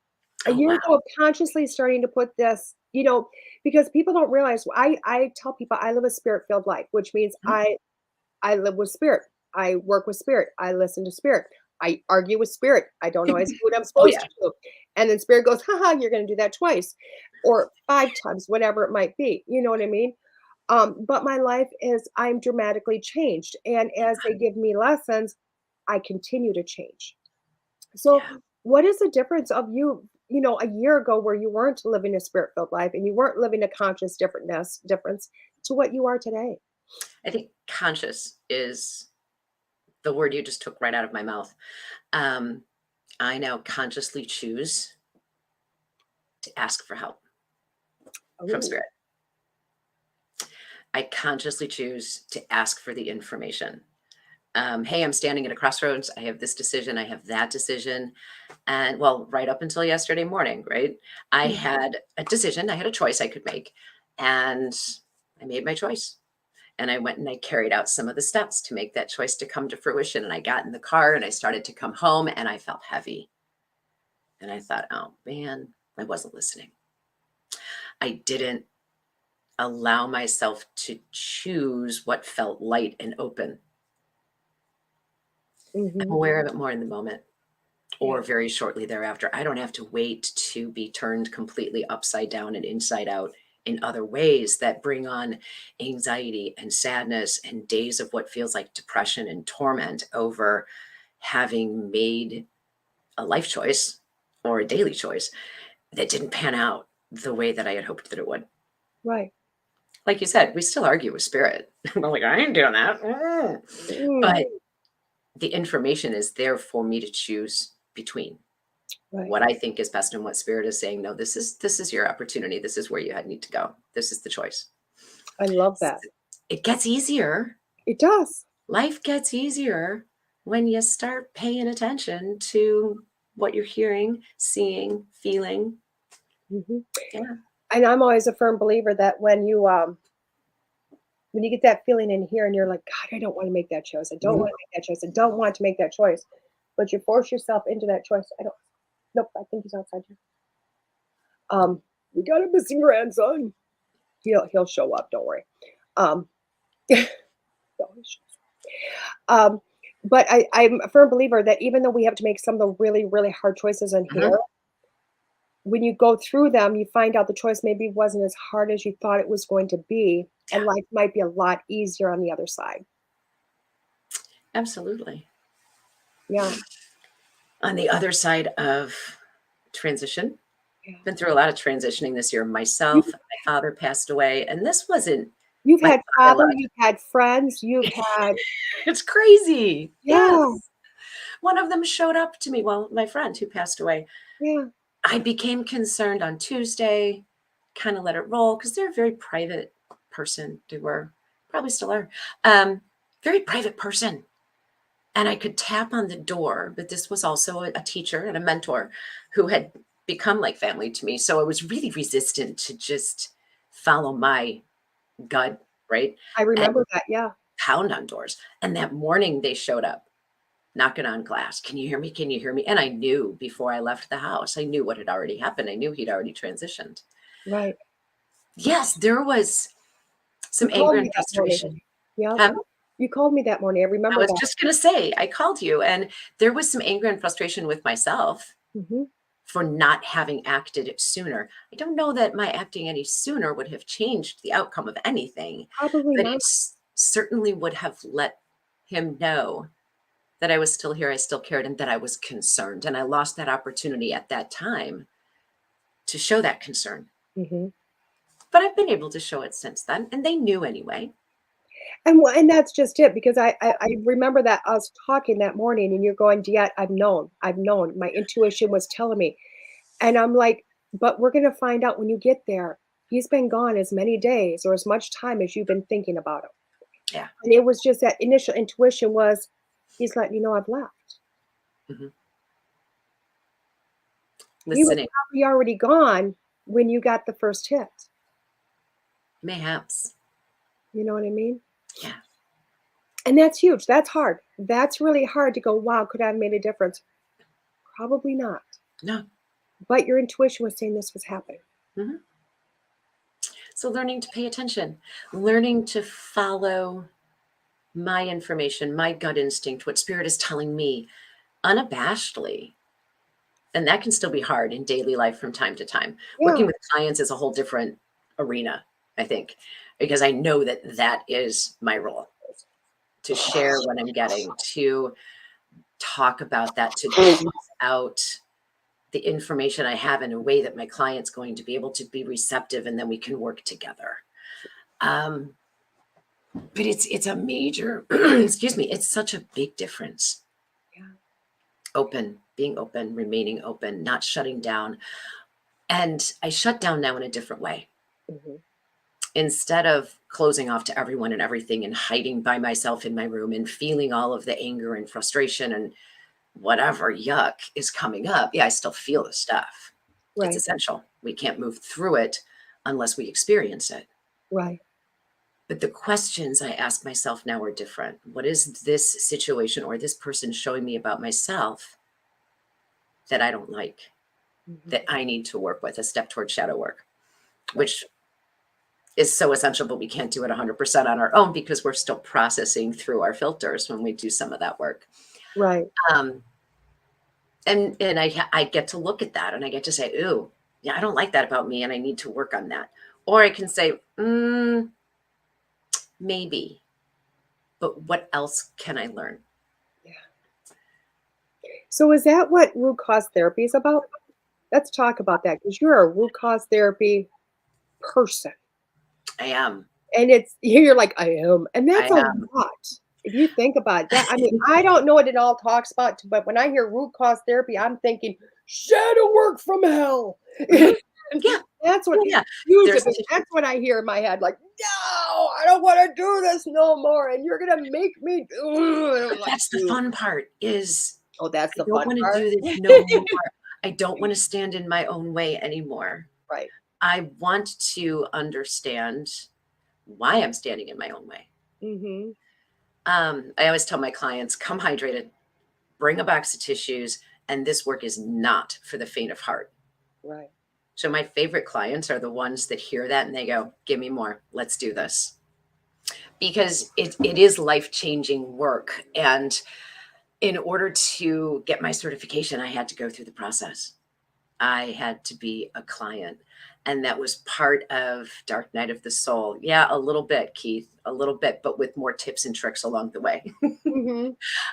A Oh, year wow. ago of consciously starting to put this, you know, because people don't realize I tell people I live a spirit-filled life, which means Mhm. I live with spirit. I work with spirit. I listen to spirit. I argue with spirit. I don't always do what I'm Oh, supposed yeah. to do. And then spirit goes, haha, you're going to do that twice or 5 times, whatever it might be. You know what I mean? But my life is, I'm dramatically changed. And as they give me lessons, I continue to change. So, Yeah. what is the difference of you, you know, a year ago where you weren't living a spirit filled life and you weren't living a conscious difference to what you are today? I think conscious is the word you just took right out of my mouth. Um, I now consciously choose to ask for help from Oh, spirit. I consciously choose to ask for the information. Hey, I'm standing at a crossroads. I have this decision. I have that decision. And well, right up until yesterday morning, right? I mhm. had a decision. I had a choice I could make. And I made my choice. And I went and I carried out some of the steps to make that choice to come to fruition. And I got in the car and I started to come home and I felt heavy. And I thought, oh man, I wasn't listening. I didn't allow myself to choose what felt light and open. I'm Mhm. aware of it more in the moment or Yeah. very shortly thereafter. I don't have to wait to be turned completely upside down and inside out in other ways that bring on anxiety and sadness and days of what feels like depression and torment over having made a life choice or a daily choice that didn't pan out the way that I had hoped that it would. Right. Like you said, we still argue with spirit. I'm like, I ain't doing that. Mm, But the information is there for me to choose between right. what I think is best and what spirit is saying. No, this is your opportunity. This is where you need to go. This is the choice. I love that. It gets easier. It does. Life gets easier when you start paying attention to what you're hearing, seeing, feeling. Mhm. Yeah. And I'm always a firm believer that when you get that feeling in here and you're like, God, I don't want to make that choice. I don't Mhm. want to make that choice. I don't want to make that choice. But you force yourself into that choice. I don't nope, I think he's outside here. We got a missing grandson. He'll show up, don't worry. Um he always shows up. But I'm a firm believer that even though we have to make some of the really, really hard choices in Mhm. here, when you go through them, you find out the choice maybe wasn't as hard as you thought it was going to be, and Yeah, life might be a lot easier on the other side. absolutely. Yeah, On the other side of transition, yeah. been through a lot of transitioning this year You myself. My father passed away, and this wasn't you've my had father, biological. you've had friends, you've had It's crazy. yeah, Yes. One of them showed up to me, well, my friend who passed away. yeah. I became concerned on Tuesday. kind of let it roll because they're a very private person. They were, probably still are, very private person. And I could tap on the door, but this was also a teacher and a mentor who had become like family to me. So I was really resistant to just follow my gut, right? I And remember that. Yeah. pound on doors. And that morning they showed up knocking on glass. Can you hear me? Can you hear me? And I knew before I left the house, I knew what had already happened. I knew he'd already transitioned. Right. Yes, there was You some called anger me and that morning. frustration. Yeah. Um, You called me that morning. I I remember was that. just going to say, I called you, and there was some anger and frustration with myself Hmm. for not having acted sooner. I don't know that my acting any sooner would have changed the outcome of anything, Probably but not. it certainly would have let him know that I was still here, I still cared, and that I was concerned. And I lost that opportunity at that time to show that concern. Hmm. But I've been able to show it since then, and they knew anyway. And that's just it, because I remember that us talking that morning, and you're going, "Yet I've known. My intuition was telling me," and I'm like, "But we're gonna find out when you get there. He's been gone as many days or as much time as you've been thinking about him." Yeah. And it was just that initial intuition was, he's letting you know I've left. Mhm. He was Listening, probably already gone when you got the first hit. mayhaps. You know what I mean? Yeah. And that's huge. That's hard. That's really hard to go, wow, could I have made a difference? Probably not. No. But your intuition was saying this was happening. Mhm. So learning to pay attention, learning to follow my information, my gut instinct, what spirit is telling me unabashedly. And that can still be hard in daily life from time to time. Yeah. Working with clients is a whole different arena, I think, because I know that that is my role, to share what I'm getting, to talk about that, to tease out the information I have in a way that my client's going to be able to be receptive, and then we can work together. Um, but it's a major, excuse me, it's such a big difference. Yeah. Open, being open, remaining open, not shutting down. And I shut down now in a different way. Mhm. Instead of closing off to everyone and everything and hiding by myself in my room and feeling all of the anger and frustration and whatever yuck is coming up. Yeah, I still feel the stuff. It's Right. essential. We can't move through it unless we experience it. Right. But the questions I ask myself now are different. What is this situation or this person showing me about myself that I don't like, Mhm. that I need to work with, a step toward shadow work, which is so essential, but we can't do it 100% on our own because we're still processing through our filters when we do some of that work. Right. Um, and I get to look at that and I get to say, ooh, yeah, I don't like that about me and I need to work on that. Or I can say, maybe, but what else can I learn? Yeah. So is that what root cause therapy is about? Let's talk about that, because you're a root cause therapy person. I am. And it's you're like, I am. And that's I a am. lot. If you think about that, I mean, I don't know what it all talks about, but when I hear root cause therapy, I'm thinking shadow work from hell. Mhm. Yeah. That's what Yeah. use There's it. That's what I hear in my head. Like, no, I don't want to do this no more. And you're gonna make me do. And I'm But like, that's the dude. fun part is Oh, that's I the don't fun want to part. do this no more. I don't want to stand in my own way anymore. Right. I want to understand why I'm standing in my own way. Mm-hmm. I always tell my clients, come hydrated, bring a box of tissues, and this work is not for the faint of heart. Right. So my favorite clients are the ones that hear that and they go, give me more. Let's do this. Because it is life-changing work. And in order to get my certification, I had to go through the process. I had to be a client. And that was part of Dark Night of the Soul. Yeah, a little bit, Keith, a little bit, but with more tips and tricks along the way. Mm-hmm.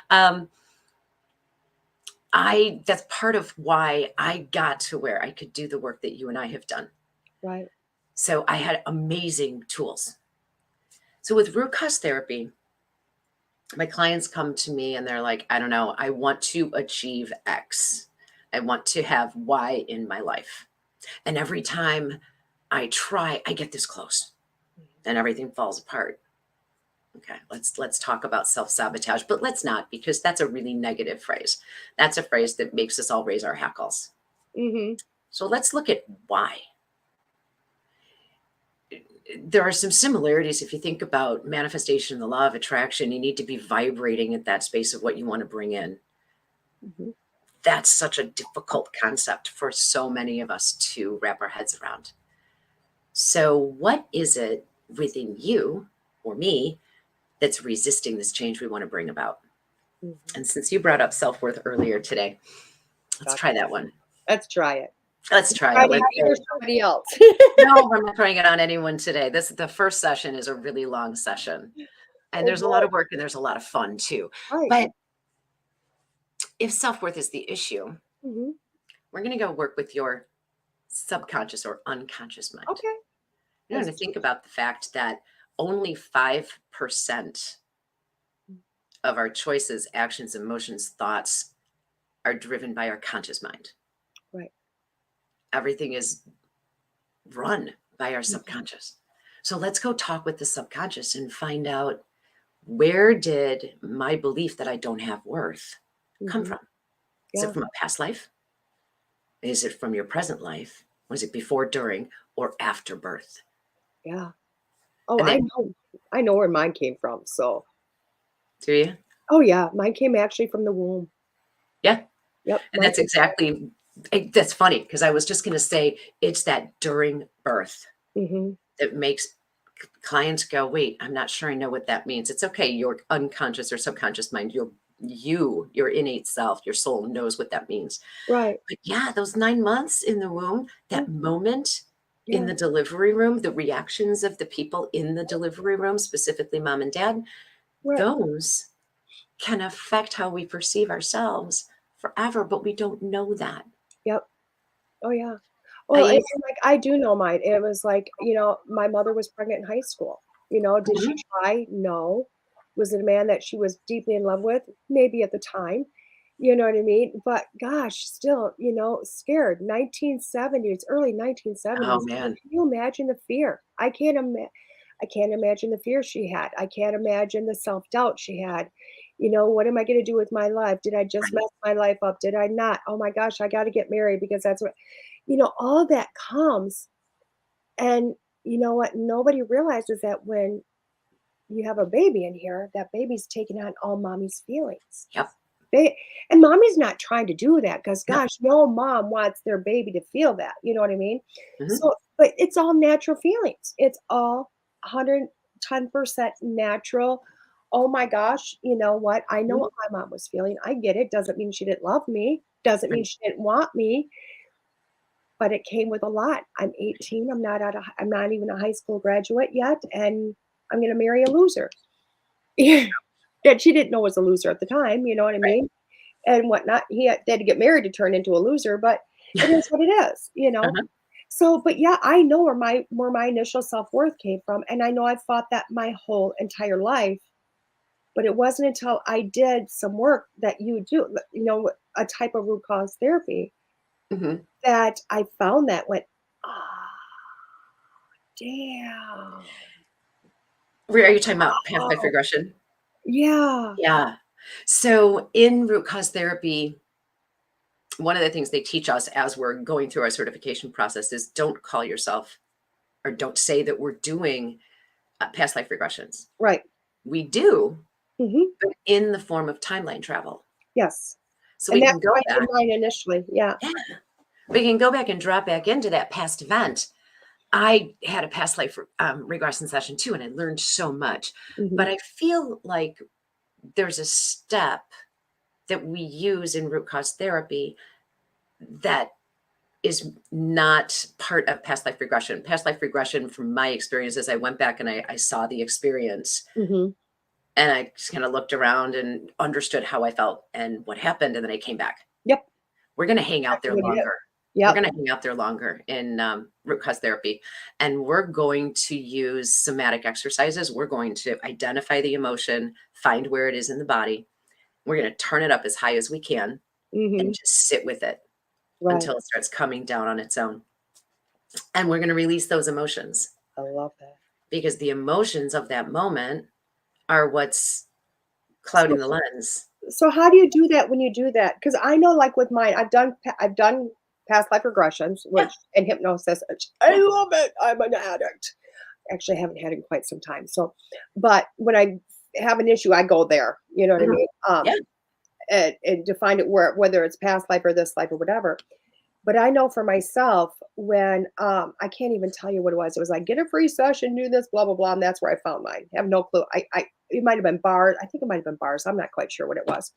um, that's part of why I got to where I could do the work that you and I have done. Right. So I had amazing tools. So with root cause therapy, my clients come to me and they're like, I don't know, I want to achieve X. I want to have Y in my life. And every time I try, I get this close, then everything falls apart. Okay, let's talk about self-sabotage, but let's not, because that's a really negative phrase. That's a phrase that makes us all raise our hackles. Mhm. So let's look at why. There are some similarities. If you think about manifestation, the law of attraction, you need to be vibrating at that space of what you want to bring in. Mhm. That's such a difficult concept for so many of us to wrap our heads around. So, what is it within you or me that's resisting this change we want to bring about? Mhm. And since you brought up self worth earlier today, let's Gotcha. try that one. Let's try it. Let's try Try it. to Let's hear go. somebody else. No, we're not throwing it on anyone today. This the first session is a really long session, and Oh, there's a lot boy. of work and there's a lot of fun too. Right. But if self worth is the issue, Mhm. we're going to go work with your subconscious or unconscious mind. Okay. You're going Let's to do think it. about the fact that only 5% of our choices, actions, emotions, thoughts are driven by our conscious mind. Right. Everything is run by our Mhm. subconscious. So let's go talk with the subconscious and find out, where did my belief that I don't have worth come Mhm. from? Is it Yeah. from a past life? Is it from your present life? Was it before, during, or after birth? Yeah. Oh, And I then, know. I know where mine came from. So, do you? oh yeah, mine came actually from the womb. Yeah. Yep. And that's exactly, that's funny, because I was just going to say it's that during birth Mhm. that makes clients go, wait, I'm not sure I know what that means. It's okay. Your unconscious or subconscious mind, your innate self, your soul knows what that means. Right. But yeah, those 9 months in the womb, that Mhm. moment in Yeah. the delivery room, the reactions of the people in the delivery room, specifically mom and dad, Right. those can affect how we perceive ourselves forever, but we don't know that. Yep. Oh yeah. I Well, used and like I do know mine. It was like, my mother was pregnant in high school. Did she Mhm. try? No. Was it a man that she was deeply in love with? Maybe at the time. You know what I mean? But gosh, still, scared. 1970s, early Oh 1970s. Can man. you imagine the fear? I can't imagine the fear she had. I can't imagine the self-doubt she had. What am I going to do with my life? Did I just Right. mess my life up? Did I not? Oh my gosh, I got to get married because that's what, all that comes. And you know what? Nobody realizes that when you have a baby in here, that baby's taking on all mommy's feelings. Yep. They and mommy's not trying to do that because No. gosh, no mom wants their baby to feel that. You know what I mean? Mhm. So, but it's all natural feelings. It's all 110% natural. Oh my gosh, you know what? I know Mhm. what my mom was feeling. I get it. Doesn't mean she didn't love me. Doesn't mean Right. she didn't want me, but it came with a lot. I'm 18. I'm not even a high school graduate yet, and I'm gonna marry a loser. That she didn't know was a loser at the time, you know what I Right. mean? And whatnot. He had to get married to turn into a loser, but it is what it is. Uh-huh. So, but yeah, I know where my initial self-worth came from, and I know I've fought that my whole entire life, but it wasn't until I did some work that you do, a type of root cause therapy, Mhm. that I found that went, "Ah, damn. Are you talking about past life Oh, regression? yeah." Yeah. So in root cause therapy, one of the things they teach us as we're going through our certification process is, don't call yourself, or don't say that we're doing past life regressions. Right. We do, Mhm. but in the form of timeline travel. Yes. So And we that's can how go I did back. mine initially, yeah. Yeah. We can go back and drop back into that past event. I had a past life regression session too, and I learned so much. But Mhm. I feel like there's a step that we use in root cause therapy that is not part of past life regression. Past life regression, from my experiences, I went back and I saw the experience, Mhm. and I just kind of looked around and understood how I felt and what happened. And then I came back. Yep. We're going to hang out Exactly there what it is. longer. We're Yep. going to hang out there longer in root cause therapy. And we're going to use somatic exercises. We're going to identify the emotion, find where it is in the body. We're going to turn it up as high as we can and Mhm. just sit with it Right. until it starts coming down on its own. And we're going to release those emotions I love that. because the emotions of that moment are what's clouding the lens. So how do you do that when you do that? Because I know, like with mine, I've done past life regressions, Yeah. which and hypnosis. Which I Yeah. love it. I'm an addict. Actually, I haven't had it in quite some time. So, but when I have an issue, I go there. You know what I Mhm. mean? Yeah. And to find it whether it's past life or this life or whatever. But I know for myself when I can't even tell you what it was. It was like get a free session, do this, blah blah blah, and that's where I found mine. I have no clue. I it might have been bars. I think it might have been bars. I'm not quite sure what it was.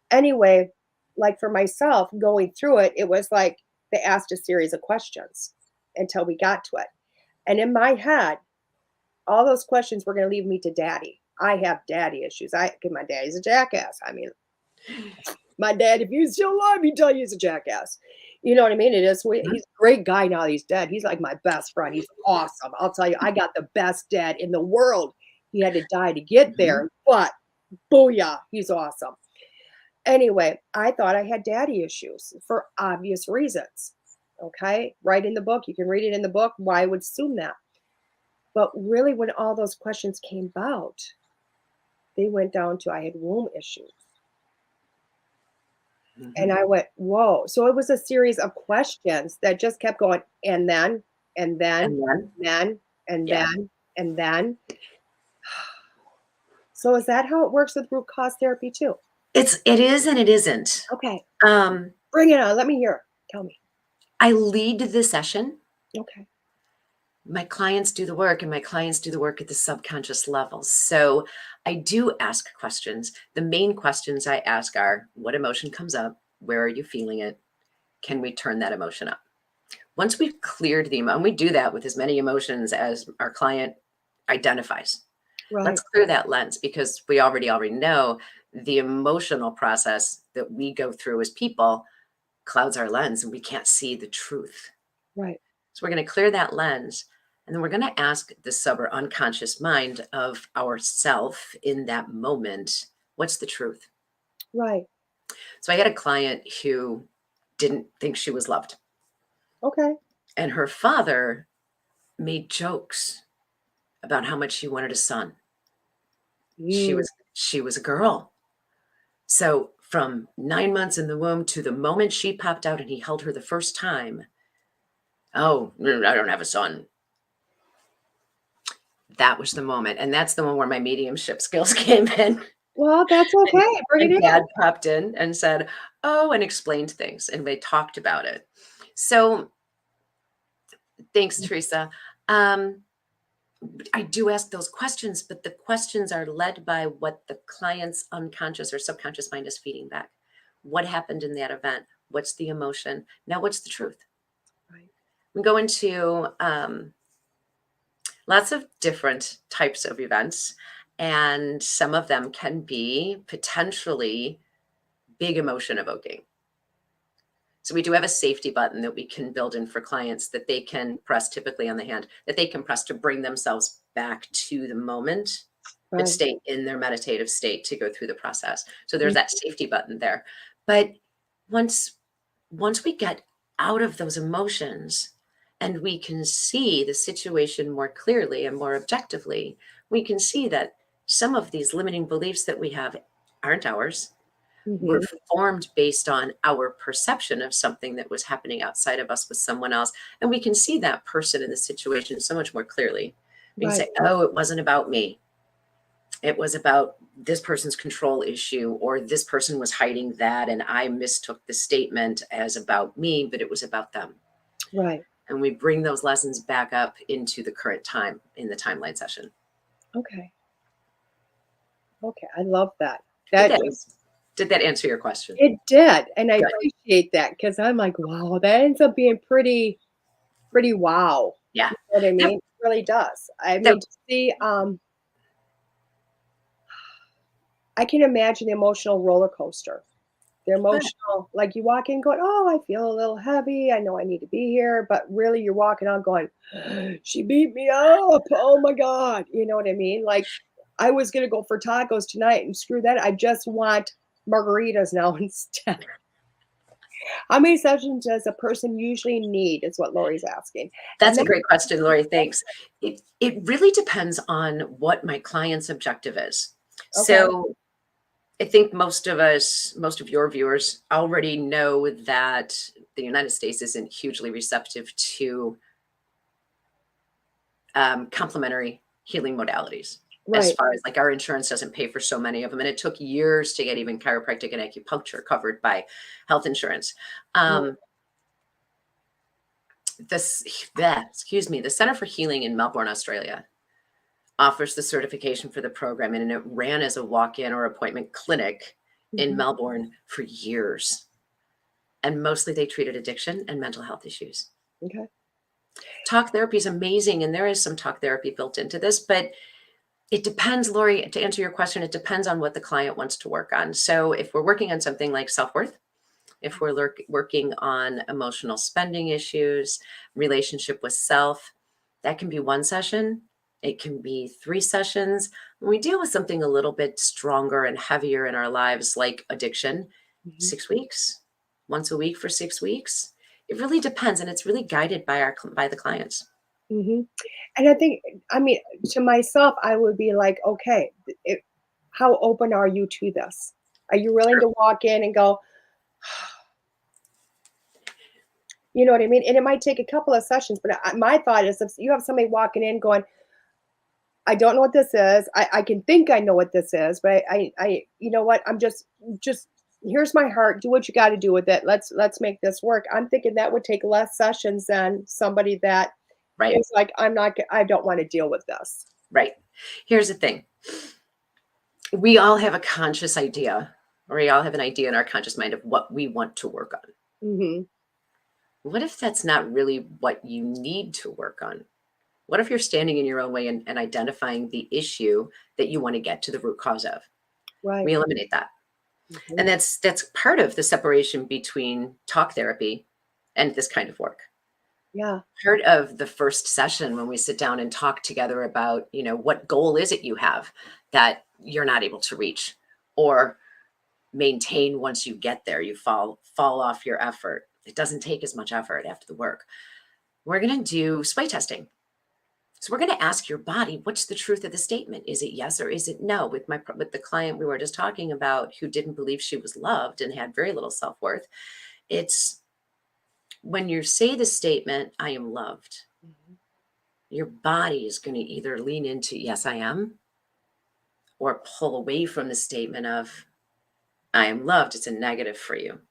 Anyway, like for myself going through it, it was like they asked a series of questions until we got to it. And in my head, all those questions were going to lead me to daddy. I have daddy issues. My daddy's a jackass. I mean, my dad, if he was still alive, he'd tell you he's a jackass. You know what I mean? Mhm. He's a great guy now. He's dead. He's like my best friend. He's awesome. I'll tell you, I got the best dad in the world. He had to die to get Mhm. there, but booyah, he's awesome. Anyway, I thought I had daddy issues for obvious reasons. Okay, right in the book, you can read it in the book. Why I would assume that? But really, when all those questions came about, they went down to I had womb issues. And Mhm. I went, whoa. So it was a series of questions that just kept going, and then, and then, And then, then, and yeah, then, and then. So is that how it works with root cause therapy too? it is and it isn't. Okay, Um, bring it on. Let me hear it. Tell me. I lead the session. Okay. My clients do the work, and my clients do the work at the subconscious level. So I do ask questions. The main questions I ask are what emotion comes up? Where are you feeling it? Can we turn that emotion up? Once we've cleared the emotion, we do that with as many emotions as our client identifies. Right. Let's clear that lens because we already know the emotional process that we go through as people clouds our lens and we can't see the truth. Right. So we're going to clear that lens. And then we're going to ask the sub or unconscious mind of ourself in that moment, what's the truth? Right. So I had a client who didn't think she was loved. Okay. And her father made jokes about how much she wanted a son. Mm, She was a girl. So from 9 months in the womb to the moment she popped out and he held her the first time, oh, I don't have a son. That was the moment. And that's the one where my mediumship skills came in. well, that's And, okay. Bring and it in. dad popped in and said, oh, and explained things. And they talked about it. So thanks, Teresa. I do ask those questions, but the questions are led by what the client's unconscious or subconscious mind is feeding back. What happened in that event? What's the emotion? Now, what's the truth? Right. We go into lots of different types of events, and some of them can be potentially big emotion evoking. So we do have a safety button that we can build in for clients that they can press typically on the hand, that they can press to bring themselves back to the moment, but Right. stay in their meditative state to go through the process. So there's Mm, that safety button there. But once once we get out of those emotions and we can see the situation more clearly and more objectively, we can see that some of these limiting beliefs that we have aren't ours, were mhm. formed based on our perception of something that was happening outside of us with someone else. And we can see that person in the situation so much more clearly. We can Right. say, oh, it wasn't about me. It was about this person's control issue, or this person was hiding that. And I mistook the statement as about me, but it was about them. Right. And we bring those lessons back up into the current time in the timeline session. Okay. Okay. I love that. Did That that, did that answer your question? it did, and I Good. appreciate that because I'm like, wow, that ends up being pretty wow. Yeah. You know what I That, mean? It really does. I that, mean, to see, I can imagine the emotional roller coaster. The emotional, like you walk in going, oh, I feel a little heavy. I know I need to be here, but really you're walking on going, she beat me up. Oh my God. You know what I mean? Like I was gonna go for tacos tonight and screw that. I just want margaritas now instead. How many sessions does a person usually need is what Lori's asking. And That's a then great question, Lori. Thanks. It really depends on what my client's objective is. okay. So I think most of your viewers already know that the United States isn't hugely receptive to complementary healing modalities. As Right. far as like our insurance doesn't pay for so many of them, and it took years to get even chiropractic and acupuncture covered by health insurance. Right. Um, excuse me, the Center for Healing in Melbourne, Australia, offers the certification for the program, and it ran as a walk-in or appointment clinic in Mhm. Melbourne for years. And mostly they treated addiction and mental health issues. Okay. Talk therapy is amazing, and there is some talk therapy built into this, but it depends, Lori, to answer your question, it depends on what the client wants to work on. So if we're working on something like self-worth, if we're working on emotional spending issues, relationship with self, that can be one session. It can be 3 sessions. When we deal with something a little bit stronger and heavier in our lives, like addiction, Mhm. 6 weeks, once a week for 6 weeks. It really depends, and it's really guided by by the clients. Mhm. And I think, I mean, to myself, I would be like, okay, how open are you to this? Are you willing Sure. to walk in and go, you know what I mean? And it might take a couple of sessions, but my thought is if you have somebody walking in going, I don't know what this is. I can think I know what this is, but you know what? I'm just here's my heart. Do what you got to do with it. Let's make this work. I'm thinking that would take less sessions than somebody that Right, is like, I don't want to deal with this. right. Here's the thing. We all have a conscious idea, or we all have an idea in our conscious mind of what we want to work on. Mhm. What if that's not really what you need to work on? What if you're standing in your own way and identifying the issue that you want to get to the root cause of? Right. We eliminate that. Mhm. And that's part of the separation between talk therapy and this kind of work. Yeah. Part of the first session when we sit down and talk together about, what goal is it you have that you're not able to reach or maintain once you get there, you fall off your effort. It doesn't take as much effort after the work. We're going to do sway testing. So we're going to ask your body, what's the truth of the statement? Is it yes or is it no? With the client we were just talking about who didn't believe she was loved and had very little self-worth, it's when you say the statement, I am loved, Mhm. your body is going to either lean into yes, I am, or pull away from the statement of I am loved. It's a negative for you.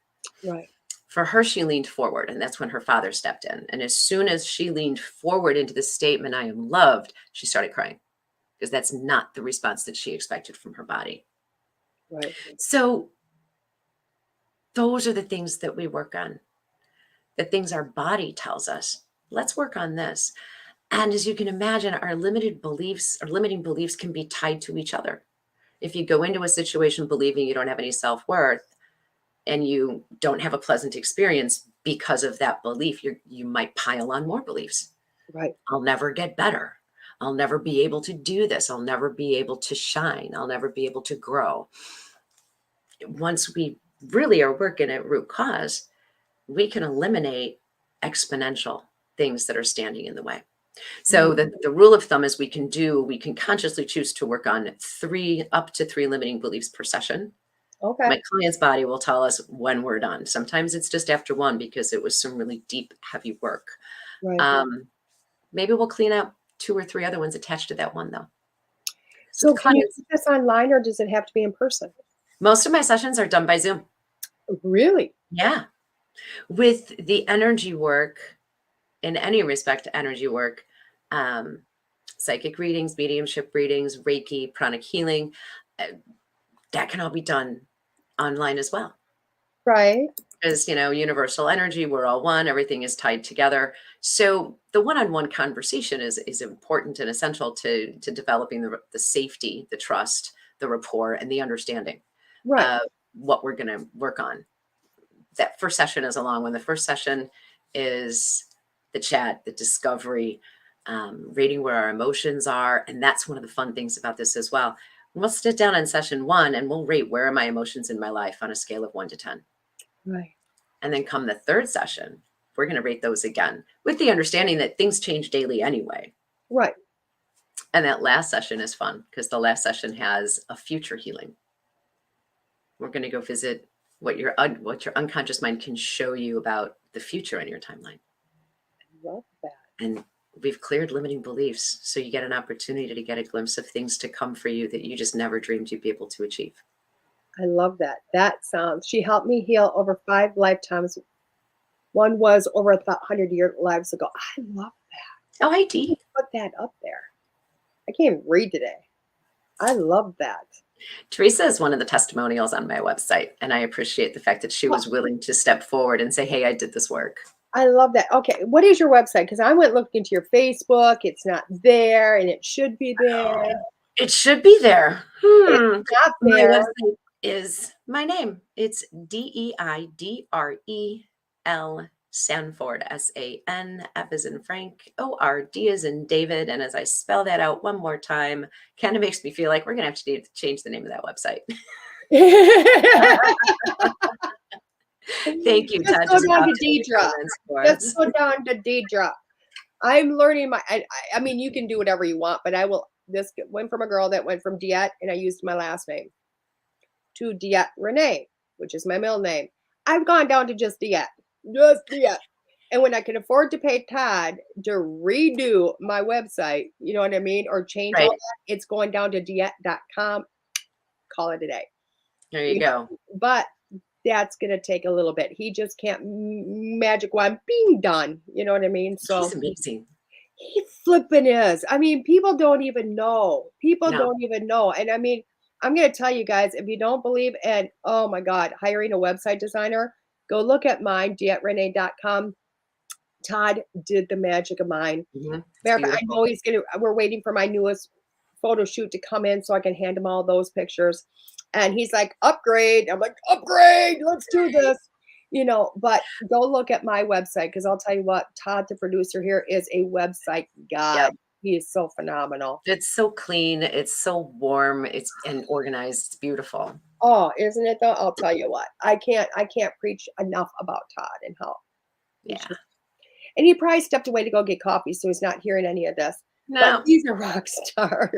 Right. For her, she leaned forward, and that's when her father stepped in. And as soon as she leaned forward into the statement, I am loved, she started crying because that's not the response that she expected from her body. Right. So those are the things that we work on, the things our body tells us. Let's work on this. And as you can imagine, our limiting beliefs can be tied to each other. If you go into a situation believing you don't have any self-worth and you don't have a pleasant experience because of that belief, you might pile on more beliefs. Right. I'll never get better. I'll never be able to do this. I'll never be able to shine. I'll never be able to grow. Once we really are working at root cause, we can eliminate exponential things that are standing in the way. Mhm. So the rule of thumb is we can consciously choose to work on up to three limiting beliefs per session. Okay. My client's body will tell us when we're done. Sometimes it's just after one because it was some really deep, heavy work. Right. Um, Maybe we'll clean up 2 or 3 other ones attached to that one though. But the So can you clients, do this online or does it have to be in person? most of my sessions are done by Zoom. Really? Yeah. With the energy work, in any respect, energy work, um, psychic readings, mediumship readings, Reiki, pranic healing, uh, that can all be done online as well. Right. Because, universal energy, we're all one, everything is tied together. So the one-on-one conversation is important and essential to developing the safety, the trust, the rapport, and the understanding Right. of what we're going to work on. That first session is a long one. The first session is the chat, the discovery, rating where our emotions are. And that's one of the fun things about this as well. We'll sit down on session 1 and we'll rate where are my emotions in my life on a scale of 1 to 10. Right. And then come the third session, we're going to rate those again with the understanding that things change daily anyway. Right. And that last session is fun because the last session has a future healing. We're going to go visit what your unconscious mind can show you about the future in your timeline. I love that. And we've cleared limiting beliefs. So you get an opportunity to get a glimpse of things to come for you that you just never dreamed you'd be able to achieve. I love that. She helped me heal over 5 lifetimes. One was over 100 lives ago. I love that. Oh, hi, Dee. Put that up there. I can't even read today. I love that. Teresa is one of the testimonials on my website, and I appreciate the fact that she was willing to step forward and say, hey, I did this work. I love that. Okay, what is your website? Because I went looking into your Facebook. It's not there, and it should be there. It should be there. It's not My there. website is my name. It's Deidrel Sanford, SAN, F as in Frank, ORD as in David. And as I spell that out one more time, kind of makes me feel like we're going to have to change the name of that website. Thank you, Todd. Just go down to Deidre. Just go down to Deidre. I'm learning I mean, you can do whatever you want, but this went from a girl that went from Diet, and I used my last name, to Diet Renee, which is my middle name. I've gone down to just Diet. And when I can afford to pay Todd to redo my website, you know what I mean? Or change all that, it's going down to diet.com. Call it a day. There you go. But that's going to take a little bit. He just can't magic wand being done. You know what I mean? So he's amazing. He flipping is. I mean, people don't even know. Don't even know. And I mean, I'm going to tell you guys, if you don't believe in, oh my God, hiring a website designer, go look at mine, dietrenee.com. Todd did the magic of mine. Mm-hmm. I know we're waiting for my newest photo shoot to come in so I can hand him all those pictures. And he's like, upgrade. I'm like, upgrade, let's do this. You know, but go look at my website, because I'll tell you what, Todd, the producer here, is a website god. Yep. He is so phenomenal. It's so clean. It's so warm. It's and organized. It's beautiful. Oh, isn't it though? I'll tell you what, I can't preach enough about Todd and how. Yeah. And he probably stepped away to go get coffee, so he's not hearing any of this. No. But he's a rock star.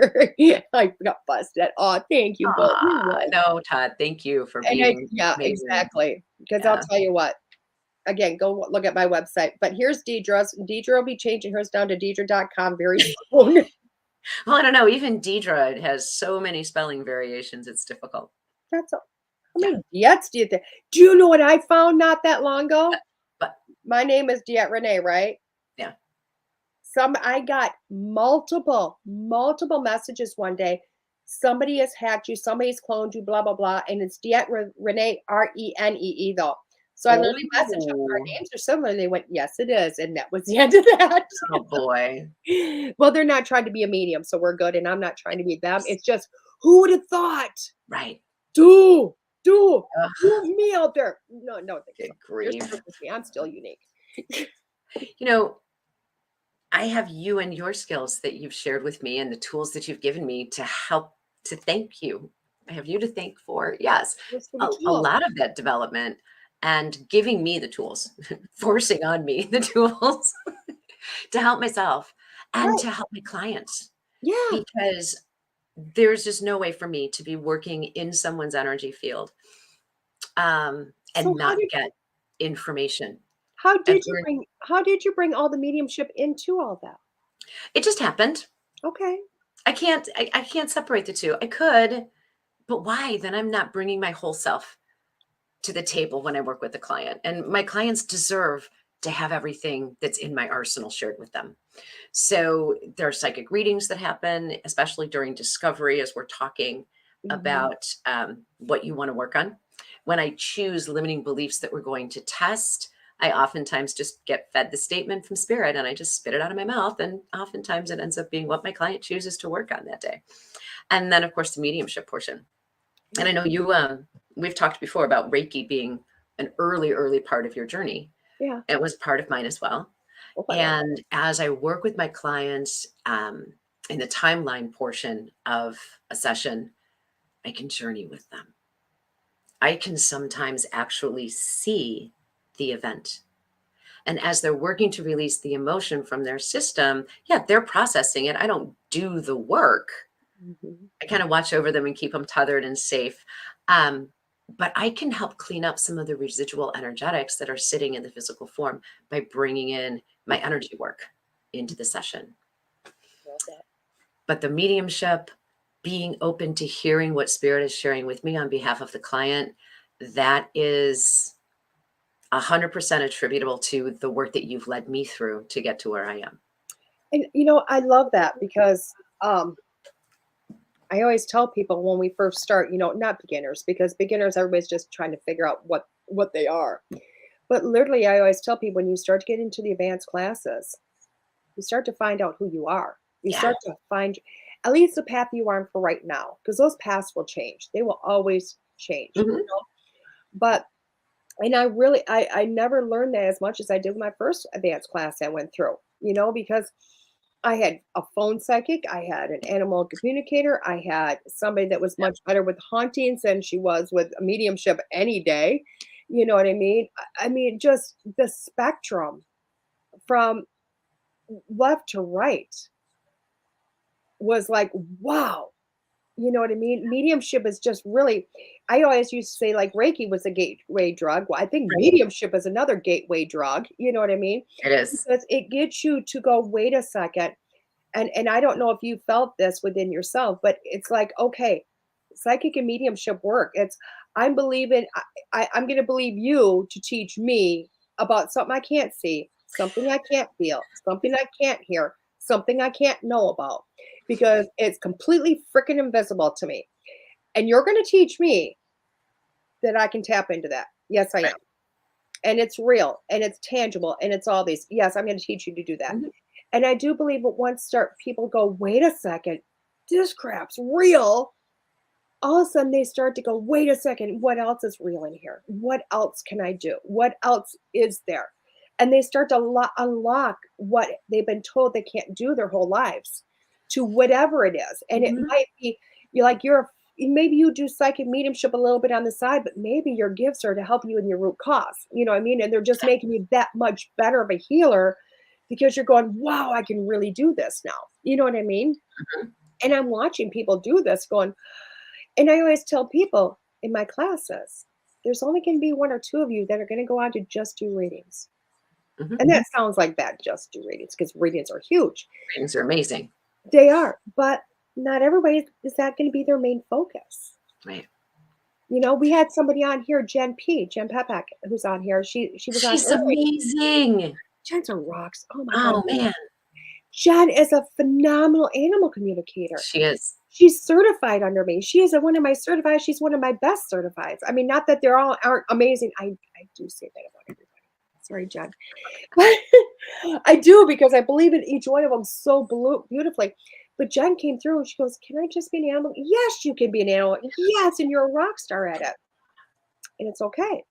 I got busted. Oh, thank you both. No, Todd, thank you for being amazing. Exactly. Because I'll tell you what, again, go look at my website. But here's Deidre's. Deidre will be changing hers down to Deidre.com very soon. Well, I don't know. Even Deidre has so many spelling variations. It's difficult. That's all. How many diets do you think? Do you know what I found not that long ago? But my name is Diet Renee, right? Yeah. I got multiple messages one day. Somebody has hacked you, somebody's cloned you, blah, blah, blah. And it's Diet Renee, Renee though. So I literally messaged them. Our names are similar. They went, yes, it is. And that was the end of that. Oh boy. Well, they're not trying to be a medium, so we're good. And I'm not trying to be them. It's just, who would have thought? Right. Do me out there. No. I'm still unique. You know, I have you and your skills that you've shared with me and the tools that you've given me to help to thank you. I have you to thank for, yes, a lot of that development and giving me the tools, forcing on me the tools to help myself and to help my clients. Yeah. Because there's just no way for me to be working in someone's energy field and not get information. How did you bring all the mediumship into all that? It just happened. Okay. I can't separate the two. I could, but why? Then I'm not bringing my whole self to the table when I work with the client. And my clients deserve to have everything that's in my arsenal shared with them. So there are psychic readings that happen, especially during discovery, as we're talking about what you want to work on. When I choose limiting beliefs that we're going to test, I oftentimes just get fed the statement from spirit and I just spit it out of my mouth. And oftentimes it ends up being what my client chooses to work on that day. And then of course the mediumship portion. And I know you, we've talked before about Reiki being an early part of your journey. Yeah. It was part of mine as well. Okay. And as I work with my clients in the timeline portion of a session, I can journey with them. I can sometimes actually see the event. And as they're working to release the emotion from their system, yeah, they're processing it. I don't do the work. Mhm. I kind of watch over them and keep them tethered and safe. Um, but I can help clean up some of the residual energetics that are sitting in the physical form by bringing in my energy work into the session. Love that. But the mediumship, being open to hearing what spirit is sharing with me on behalf of the client, that is 100% attributable to the work that you've led me through to get to where I am. And I love that because I always tell people when we first start, not beginners, because beginners, everybody's just trying to figure out what they are. But literally, I always tell people when you start to get into the advanced classes, you start to find out who you are. You Yeah. start to find at least the path you are on for right now, because those paths will change. They will always change. Mhm. But and I never learned that as much as I did with my first advanced class I went through, because I had a phone psychic, I had an animal communicator, I had somebody that was much better with hauntings than she was with a mediumship any day. You know what I mean? I mean, just the spectrum from left to right was like, wow. You know what I mean? Mediumship is just really, I always used to say like Reiki was a gateway drug. Well, I think Right. mediumship is another gateway drug. You know what I mean? It is. Because it gets you to go, wait a second. And I don't know if you felt this within yourself, but it's like, okay, psychic and mediumship work. I'm believing, I'm going to believe you to teach me about something I can't see, something I can't feel, something I can't hear, something I can't know about, because it's completely freaking invisible to me. And you're going to teach me that I can tap into that. Yes, I Right. am. And it's real and it's tangible and it's all these. Yes, I'm going to teach you to do that. Mhm. And I do believe that once people go, wait a second, this crap's real. All of a sudden they start to go, wait a second, what else is real in here? What else can I do? What else is there? And they start to unlock what they've been told they can't do their whole lives to whatever it is. And it Mhm. might be maybe you do psychic mediumship a little bit on the side, but maybe your gifts are to help you in your root cause. You know what I mean? And they're just making you that much better of a healer because you're going, wow, I can really do this now. You know what I mean? Mhm. And I'm watching people do this going, and I always tell people in my classes, there's only going to be one or two of you that are going to go on to just do readings. Mhm. And that sounds like bad, just do readings, because readings are huge. Readings are amazing. They are, but not everybody is that going to be their main focus. Right. We had somebody on here, Jen Pepek, who's on here. She was on She's early. amazing. Jen's a rocks. Oh my God. Oh man, Jen is a phenomenal animal communicator. she is. She's certified under me. She is one of my certified. She's one of my best certifieds. I mean, not that they're all aren't amazing. I do say that about everybody. Sorry, Jen. But I do because I believe in each one of them so beautifully. But Jen came through and she goes, "Can I just be an animal?" Yes, you can be an animal. Yes, and you're a rock star at it. And it's okay.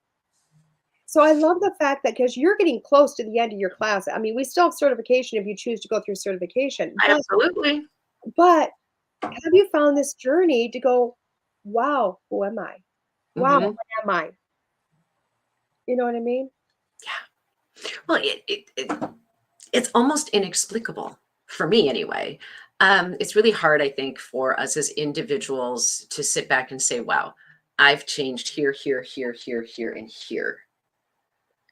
So I love the fact that because you're getting close to the end of your class. I mean, we still have certification if you choose to go through certification. Absolutely. But have you found this journey to go, wow, who am I? Wow, Mhm. what am I? You know what I mean? Well, it's almost inexplicable for me anyway. It's really hard, I think, for us as individuals to sit back and say, wow, I've changed here, here, here, here, here, and here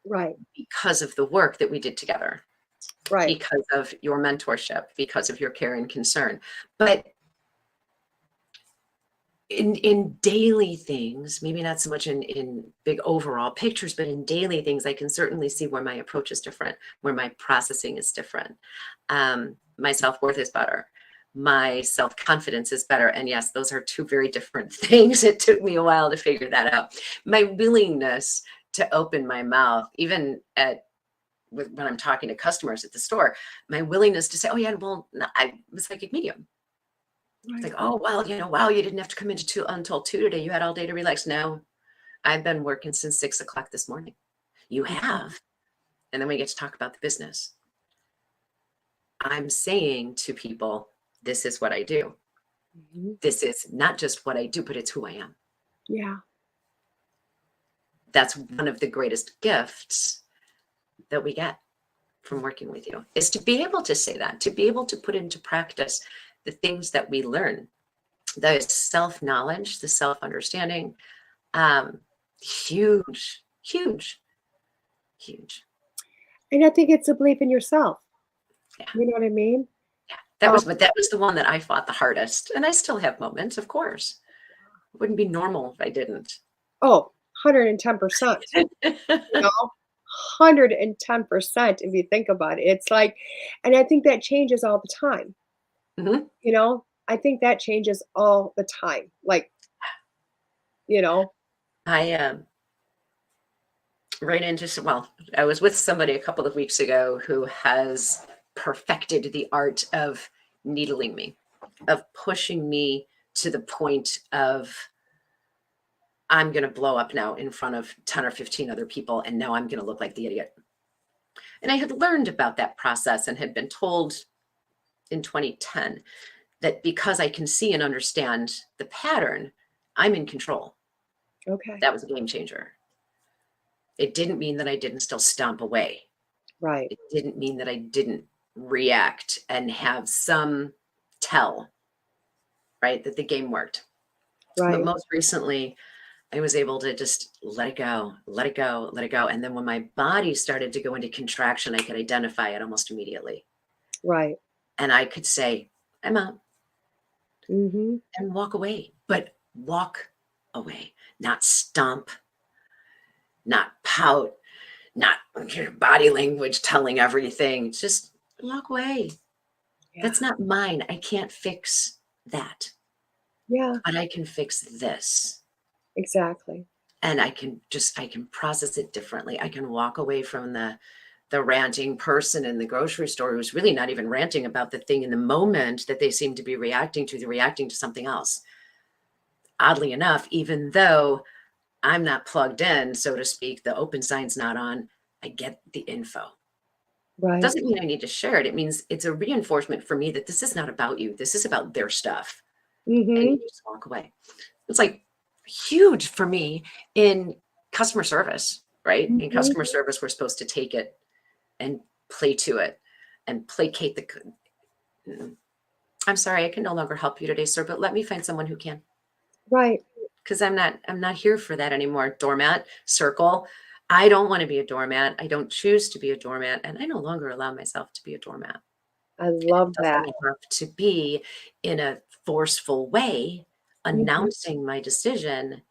Right, because of the work that we did together, right. because of your mentorship, because of your care and concern. But in daily things, maybe not so much in big overall pictures, but in daily things, I can certainly see where my approach is different, where my processing is different. My self-worth is better. My self-confidence is better. And yes, those are two very different things. It took me a while to figure that out. My willingness to open my mouth, even when I'm talking to customers at the store, my willingness to say, oh yeah, well, no, I'm a psychic medium. It's Right. like, oh, well, wow, you didn't have to come into until 2 today. You had all day to relax. No, I've been working since 6 o'clock this morning. You have. And then we get to talk about the business. I'm saying to people, this is what I do. Mhm. This is not just what I do, but it's who I am. Yeah. that's one of the greatest gifts that we get from working with you, is to be able to say that, to be able to put into practice the things that we learn, the self-knowledge, the self-understanding. Huge, huge, huge. And I think it's a belief in yourself. Yeah. You know what I mean? Yeah. That was the one that I fought the hardest. And I still have moments, of course. It wouldn't be normal if I didn't. Oh, 110%. You know, 110% if you think about it. It's like, and I think that changes all the time. Mhm. You know, I think that changes all the time. Like, you know, I I was with somebody a couple of weeks ago who has perfected the art of needling me, of pushing me to the point of, I'm going to blow up now in front of 10 or 15 other people, and now I'm going to look like the idiot. And I had learned about that process and had been told in 2010 that because I can see and understand the pattern, I'm in control. okay. That was a game changer. It didn't mean that I didn't still stomp away. Right. It didn't mean that I didn't react and have some tell, right, that the game worked. But Right. most recently, I was able to just let it go, let it go, let it go. And then when my body started to go into contraction, I could identify it almost immediately. Right. And I could say, I'm out, Mm-hmm. and walk away, but walk away, not stomp, not pout, not your body language telling everything. Just walk away. Yeah. That's not mine. I can't fix that, Yeah. but I can fix this. Exactly. And I can process it differently. I can walk away from the ranting person in the grocery store who's really not even ranting about the thing in the moment that they seem to be reacting to. They're reacting to something else. Oddly enough, even though I'm not plugged in, so to speak, the open sign's not on, I get the info. Right. Doesn't mean I need to share it. It means it's a reinforcement for me that this is not about you. This is about their stuff. And Mm-hmm. you just walk away. It's like huge for me in customer service, right? In Mm-hmm. customer service, we're supposed to take it and play to it and placate I'm sorry, I can no longer help you today, sir, but let me find someone who can. Right. Because I'm not here for that anymore. Doormat, circle. I don't want to be a doormat. I don't choose to be a doormat. And I no longer allow myself to be a doormat. I love that. Doesn't have to be in a forceful way Mhm. announcing my decision.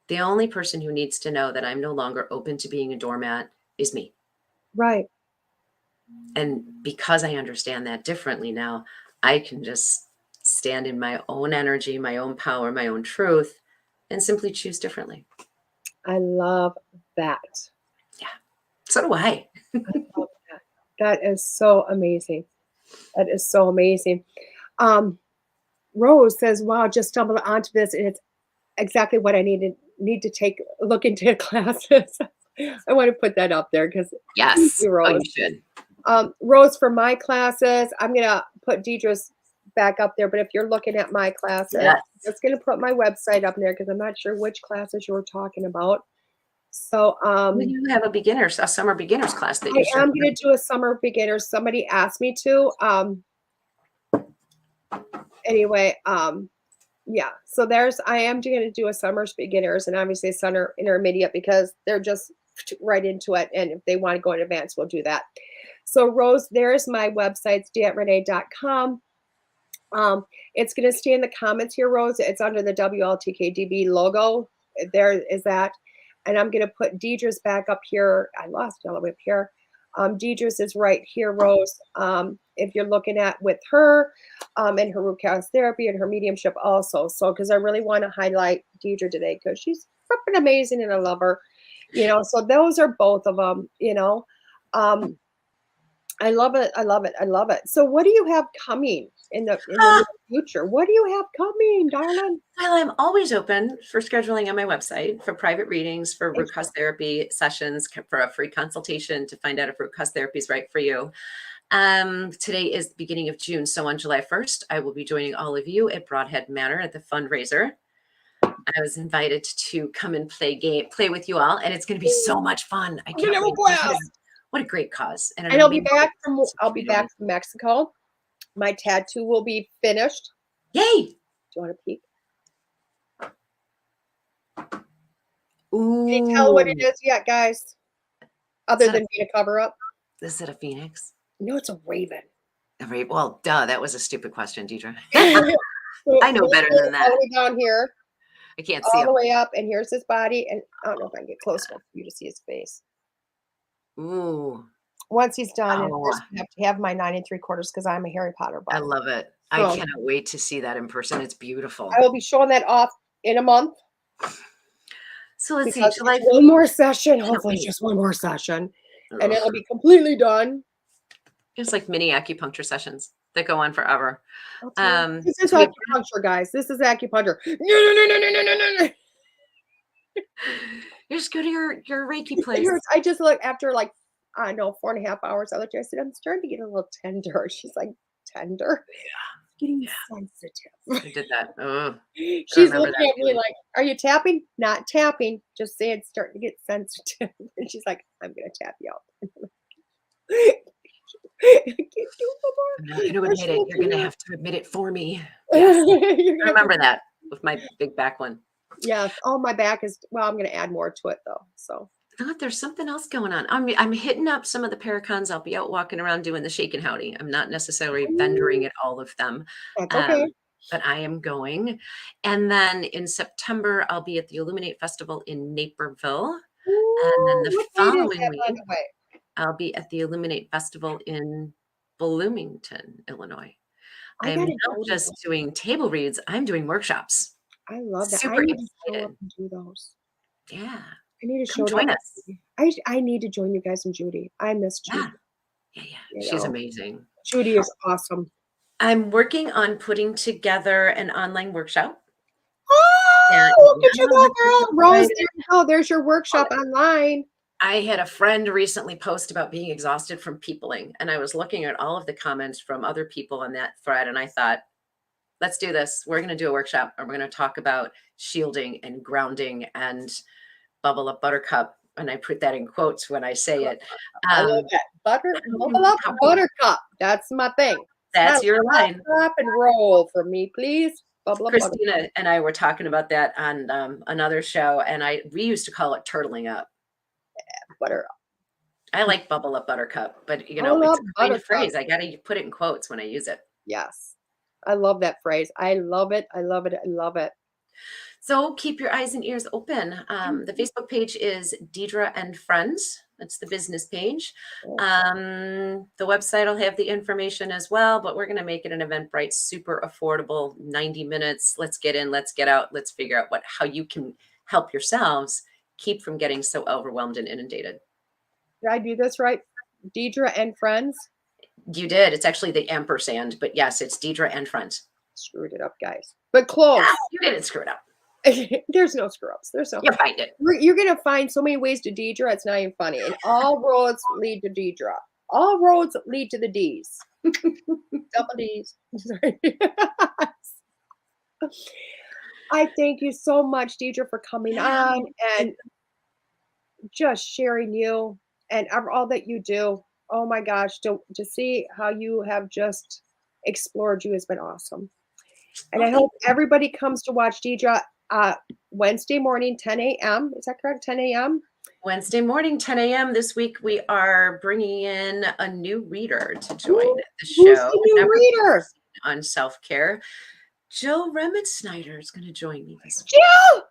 The only person who needs to know that I'm no longer open to being a doormat is me. Right. And because I understand that differently now, I can just stand in my own energy, my own power, my own truth, and simply choose differently. I love that. Yeah. So do I. I love that. That is so amazing. That is so amazing. Um, Rose says, "Wow, just stumbled onto this, and it's exactly what I need to take look into classes." I want to put that up there because thank Yes. you, Oh, Rose. you should. Rose, for my classes, I'm gonna put Deidre's back up there. But if you're looking at my classes, Yes. I'm just gonna put my website up there because I'm not sure which classes you were talking about. So Well, you have a summer beginners class that I you should. am gonna do a summer beginners. Somebody asked me to. Anyway, yeah. So I am gonna do a summer's beginners and obviously a summer intermediate because they're just right into it. And if they want to go in advance, we'll do that. So Rose, there's my website, dietrenee.com. It's gonna stay in the comments here, Rose. It's under the WLTK-DB logo. There is that. And I'm gonna put Deidre's back up here. I lost it all the way up here. Deidre's is right here, Rose. If you're looking at with her and her root cause therapy and her mediumship also. So, because I really want to highlight Deidre today because she's freaking amazing and I love her. So those are both of them, I love it. I love it. I love it. So what do you have coming in the near future? What do you have coming, darling? Well, I'm always open for scheduling on my website for private readings, for root cause therapy sessions, for a free consultation to find out if root cause therapy is right for you. Today is the beginning of June. So on July 1st, I will be joining all of you at Broadhead Manor at the fundraiser. I was invited to come and play with you all, and it's going to be so much fun. I I'm gonna can't have a wait. blast. What a great cause. And an And amazing I'll be back from Mexico. My tattoo will be finished. Yay! Do you want to peek? Ooh. Can you tell what it is yet, guys? Other that than being a cover up? Is it a phoenix? No, it's a raven. Well, duh, that was a stupid question, Deidre. So I know better than that. all the way down here, I can't see all the him. way up, and here's his body. And I don't know if I can get close enough for you to see his face. Ooh, Once he's done, and of Oh. course, we have to have my 9 3/4 because I'm a Harry Potter I buff. love it. I So- cannot wait to see that in person. It's beautiful. I will be showing that off in a month So let's see. because July it's one more session. Can't Hopefully, wait. just one more session, and Ugh. it'll be completely done. It's like mini acupuncture sessions that go on forever. This is so we- acupuncture, guys. This is acupuncture. No. You just go to your Reiki It place. hurts. I just look after like, I know, 4.5 hours. I looked at her, I said, I'm starting to get a little tender. She's like, tender? Getting sensitive. I did that. Oh, She's remember looking that at me feeling. like, are you tapping? Not tapping. Just say it's starting to get sensitive. And she's like, I'm going to tap you out. I can't do I'm not going to admit it. You're going to have to admit it for me. it no more. Yes. You're gonna Remember that with my big back one. Yes. Oh, my back is, well, I'm going to add more to it though. So. God, there's something else going on. I'm hitting up some of the paracons. I'll be out walking around doing the shake and howdy. I'm not necessarily vendoring at all of them. That's okay. But I am going. And then in September, I'll be at the Illuminate Festival in Naperville. And then the What date is following that, by week, the way? I'll be at the Illuminate Festival in Bloomington, Illinois. I am gotta not go to just those. doing table reads, I'm doing workshops. I love that. Super I need to show excited. up and do those. Yeah. I need to Come show join up. us. I need to join you guys and Judy. I miss Judy. Yeah. You She's know. amazing. Judy is awesome. I'm working on putting together an online workshop. Oh, look at you go, girl. Rose, excited. there you go. There's your workshop online. I had a friend recently post about being exhausted from peopling, and I was looking at all of the comments from other people on that thread, and I thought, let's do this. We're going to do a workshop, and we're going to talk about shielding and grounding and bubble up buttercup. And I put that in quotes when I say it. I love that. Bubble up buttercup. That's my thing. That's your line. Rock and roll for me, please. Bubble up buttercup. Christina and I were talking about that on another show, and we used to call it turtling up. Butter. I like bubble up buttercup, but it's Bubble a up kind of buttercup. phrase. I got to put it in quotes when I use it. Yes. I love that phrase. I love it. I love it. I love it. So keep your eyes and ears open. The Facebook page is Deidre and Friends. That's the business page. The website will have the information as well, but we're going to make it an Eventbrite, super affordable, 90 minutes. Let's get in, let's get out. Let's figure out how you can help yourselves keep from getting so overwhelmed and inundated. Did I do this right? Deidre and Friends? You did. It's actually the ampersand, but yes, it's Deidre and Friends. Screwed it up, guys. But close. You didn't screw it up. There's no screw ups. There's no. You'll find it. You're going to find so many ways to Deidre. It's not even funny. And all roads lead to Deidre. All roads lead to the D's. Double D's. Sorry. I thank you so much, Deidre, for coming on and just sharing you and all that you do. Oh my gosh, to see how you have just explored you has been awesome. And I hope everybody comes to watch Deidre Wednesday morning, 10 a.m. Is that correct? 10 a.m.? Wednesday morning, 10 a.m. This week, we are bringing in a new reader to join the show. Who's the new reader? On self-care. Jill Remit-Snyder is going to join me this week. Jill!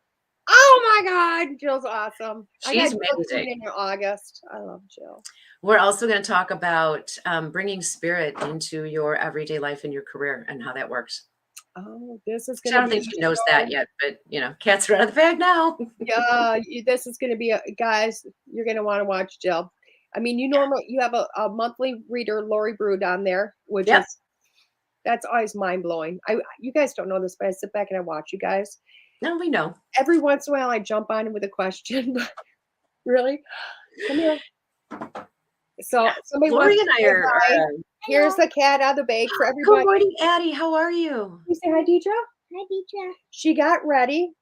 Oh my God, Jill's awesome. She's I got amazing. in August. I love Jill. We're also going to talk about bringing spirit into your everyday life and your career and how that works. Oh, this is going I to don't be. think she knows that yet, but cats are out of the bag now. Yeah, this is going to be guys. You're going to want to watch Jill. I mean, you have a monthly reader, Lori Brood, on there, which is that's always mind blowing. You guys don't know this, but I sit back and I watch you guys. No, we know. Every once in a while, I jump on with a question. Really, come here. So somebody Lori wants and to I say are. hi. Here's the cat out of the bag for everybody. Good morning, Addie. How are you? You say hi, Deidre. Hi, Deidre. She got ready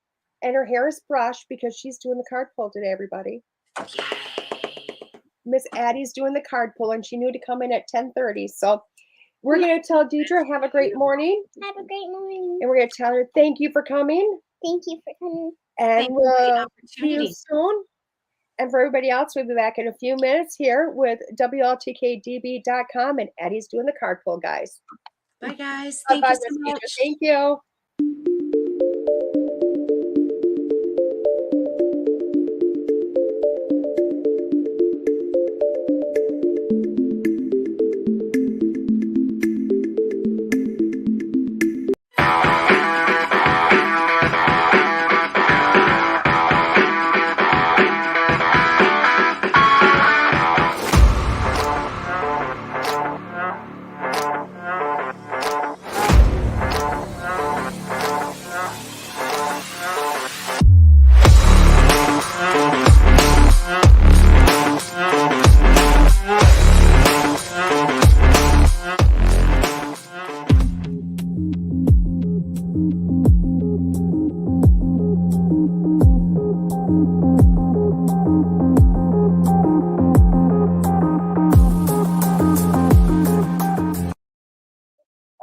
And her hair is brushed because she's doing the card pull today, everybody. Yay. Miss Addie's doing the card pull, and she knew to come in at 10:30. So we're going to tell Deidre, have a great morning. Have a great morning. And we're going to tell her, thank you for coming. Thank you for coming. And Thank you for the we'll see you opportunity. soon. And for everybody else, we'll be back in a few minutes here with WLTK-DB.com. And Addie's doing the card pull, guys. Bye, guys. Thank Bye, you so Miss Deidre. much. Thank you.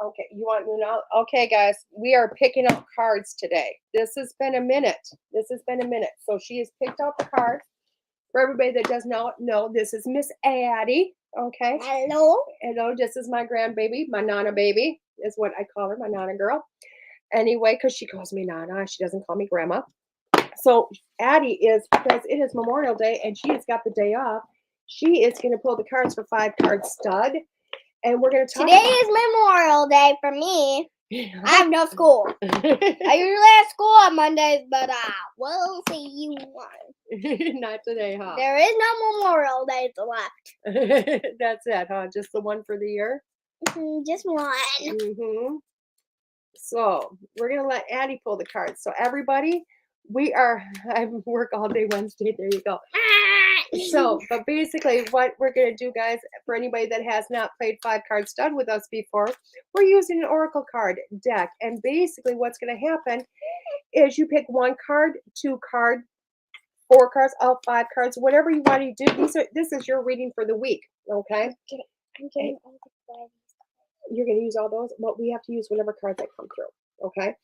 Okay, you want me now? Okay, guys, we are picking up cards today. This has been a minute. So she has picked out the cards. For everybody that does not know, this is Miss Addie. Okay. Hello. Hello, this is my grandbaby, my Nana baby, is what I call her, my Nana girl. Anyway, because she calls me Nana, she doesn't call me Grandma. So Addie is, because it is Memorial Day and she has got the day off, she is going to pull the cards for 5-card stud. And we're going to talk Today is Memorial Day for me. I have no school. I usually have school on Mondays, but we'll see you one. Not today, huh? There is no Memorial Days left. That's it, huh? Just the one for the year? Just one. Mm-hmm. So we're going to let Addie pull the cards. So everybody, I work all day Wednesday. There you go. So, but basically what we're going to do, guys, for anybody that has not played 5-card stud with us before, we're using an Oracle card deck. And basically what's going to happen is you pick 1 card, 2 card, 4 cards, all 5 cards, whatever you want to do. This is your reading for the week, okay? I'm getting all the cards. You're going to use all those? Well, we have to use whatever cards that come through, okay?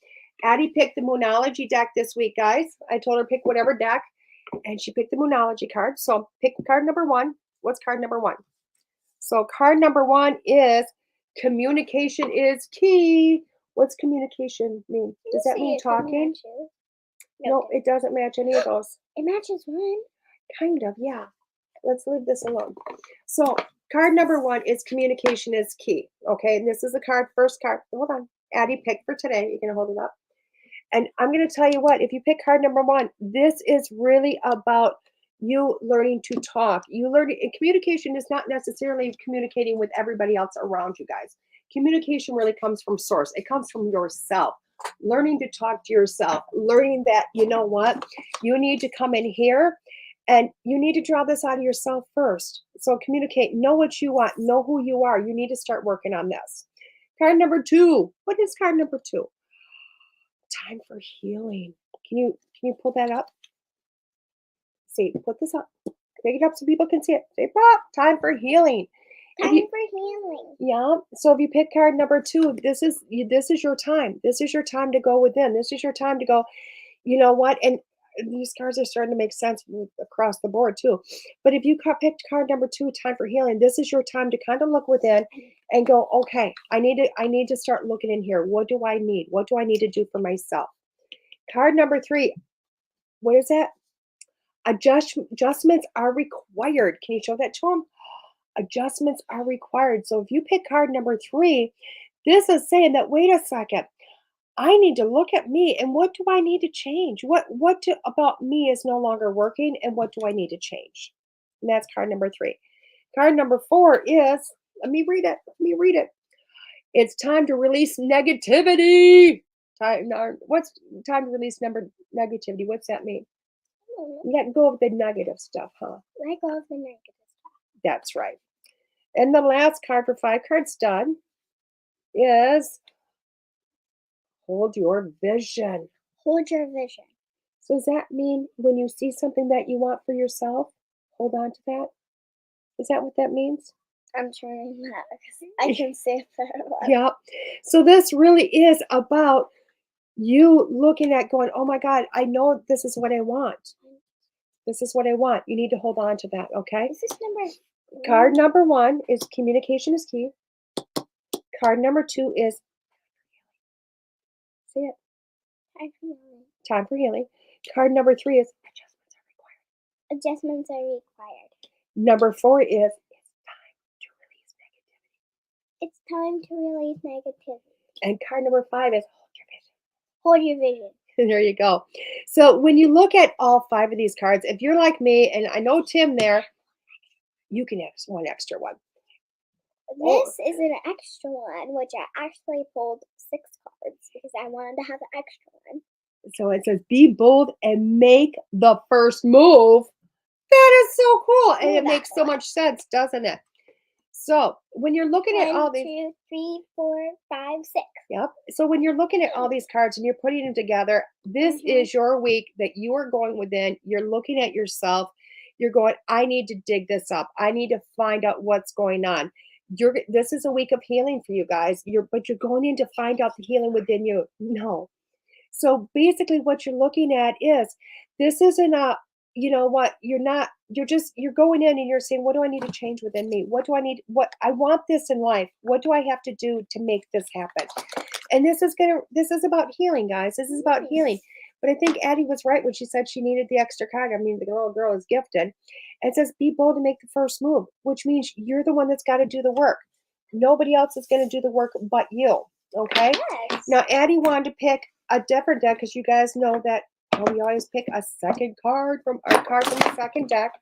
Addie picked the Moonology deck this week, guys. I told her pick whatever deck, and she picked the Moonology card. So pick card number 1. What's card number 1? So card number 1 is communication is key. What's communication mean? Does that mean talking? No, it doesn't match any of those. It matches one. Kind of, yeah. Let's leave this alone. So card number 1 is communication is key. Okay, and this is the first card. Hold on. Addie picked for today. You're going to hold it up. And I'm going to tell you what, if you pick card number 1, this is really about you learning to talk. Communication is not necessarily communicating with everybody else around you guys. Communication really comes from source. It comes from yourself. Learning to talk to yourself. Learning that, you know what, you need to come in here and you need to draw this out of yourself first. So communicate, know what you want, know who you are. You need to start working on this. Card number 2. What is card number 2? Time for healing. Can you pull that up? See, put this up. Make it up so people can see it. Say, pop. Time for healing. Time for healing. Yeah. So if you pick card number 2, this is your time. This is your time to go within. This is your time to go, you know what? And these cards are starting to make sense across the board too. But if you picked card number 2, time for healing, this is your time to kind of look within and go, okay, I need to start looking in here. What do I need? What do I need to do for myself? Card number 3, what is that? Adjustments are required. Can you show that to them? Adjustments are required. So if you pick card number 3, this is saying that, wait a second, I need to look at me and what do I need to change? What about me is no longer working and what do I need to change? And that's card number 3. Card number 4 is, let me read it. It's time to release negativity. What's time to release negativity? What's that mean? Let go of the negative stuff, huh? Let go of the negative stuff. That's right. And the last card for 5-card stud is hold your vision. Hold your vision. So does that mean when you see something that you want for yourself, hold on to that? Is that what that means? I'm trying that because I can see it very well. Yeah. So this really is about you looking at going, oh my God, I know this is what I want. This is what I want. You need to hold on to that, okay? Is this number? Card number 1 is communication is key. Card number 2 is, say it, time for healing. Card number 3 is adjustments are required. Adjustments are required. Number 4 is it's time to release negativity. It's time to release negativity. And card number 5 is Hold your vision. there you go. So when you look at all 5 of these cards, if you're like me, and I know Tim there, you can have one extra one. This is an extra one, which I actually pulled 6 cards because I wanted to have an extra one. So it says, be bold and make the first move. That is so cool. And it makes so much sense, doesn't it? So when you're looking at all 1, these, 2, 3, 4, 5, 6. yep. So when you're looking at all these cards and you're putting them together, this is your week that you are going within. You're looking at yourself. You're going, I need to dig this up. I need to find out what's going on. This is a week of healing for you guys. But you're going in to find out the healing within you. No. So basically what you're looking at is, this isn't a, you know what, you're going in and you're saying, what do I need to change within me? What do I need? What I want this in life. What do I have to do to make this happen? And this is about healing, guys. This is about healing. But I think Addie was right when she said she needed the extra card. I mean, the little girl is gifted. It says, be bold and make the first move, which means you're the one that's got to do the work. Nobody else is going to do the work but you. Okay? Yes. Now, Addie wanted to pick a different deck because you guys know that we always pick a second card from the second deck.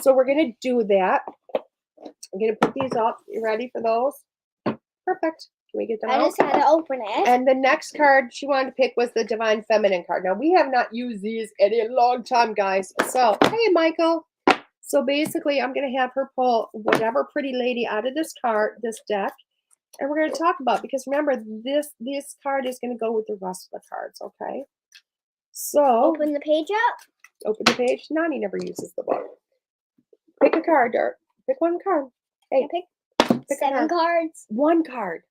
So we're going to do that. I'm going to put these up. You ready for those? Perfect. Can we get them out? I just had to open it. And the next card she wanted to pick was the Divine Feminine card. Now, we have not used these in a long time, guys. So, hey, Michael. So basically, I'm going to have her pull whatever pretty lady out of this deck. And we're going to talk about, because remember, this card is going to go with the rest of the cards, okay? So, Open the page up. open the page. Nani never uses the book. Pick a card, Dirt. Pick one card. Hey, Pick pick 7 a card. cards. One card.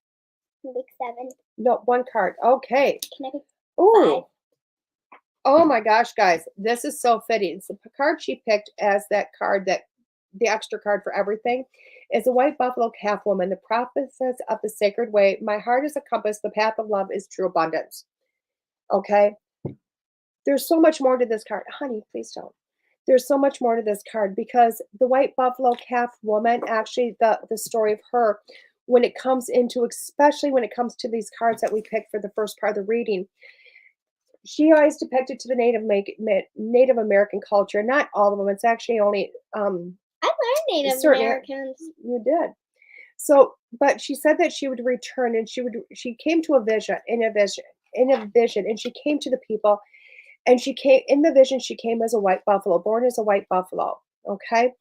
Pick 7. No, one card. Okay. Can I pick Ooh. 5? Oh my gosh, guys. This is so fitting. It's the card she picked as that card, that the extra card for everything, is a white buffalo calf woman. The prophetess of the sacred way. My heart is a compass. The path of love is true abundance. Okay. There's so much more to this card. Honey, please don't. There's so much more to this card, because the white buffalo calf woman, actually the story of her, when it comes into, especially when it comes to these cards that we picked for the first part of the reading, she always depicted to the Native American culture. Not all of them. It's actually only I learned Native certain- Americans. you did. So, but she said that she would return, and she came to a vision, and she came to the people, and she came in the vision. She came as a white buffalo, born as a white buffalo. Okay.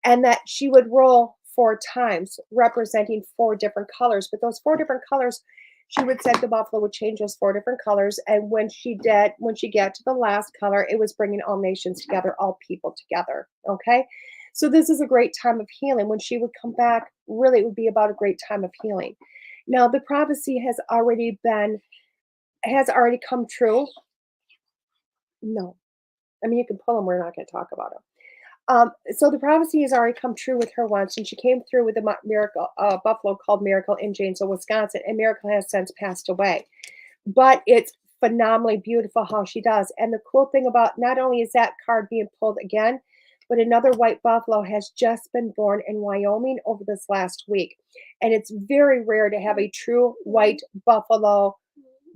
And that she would roll 4 times, representing 4 different colors. But those 4 different colors, she would say the buffalo would change those 4 different colors. And when she got to the last color, it was bringing all nations together, all people together. Okay. So this is a great time of healing. When she would come back, really, it would be about a great time of healing. Now, the prophecy has already come true. No. I mean, you can pull them. We're not going to talk about them. So the prophecy has already come true with her once, and she came through with a miracle, buffalo called Miracle in Janesville, Wisconsin, and Miracle has since passed away. But it's phenomenally beautiful how she does. And the cool thing about, not only is that card being pulled again, but another white buffalo has just been born in Wyoming over this last week. And it's very rare to have a true white buffalo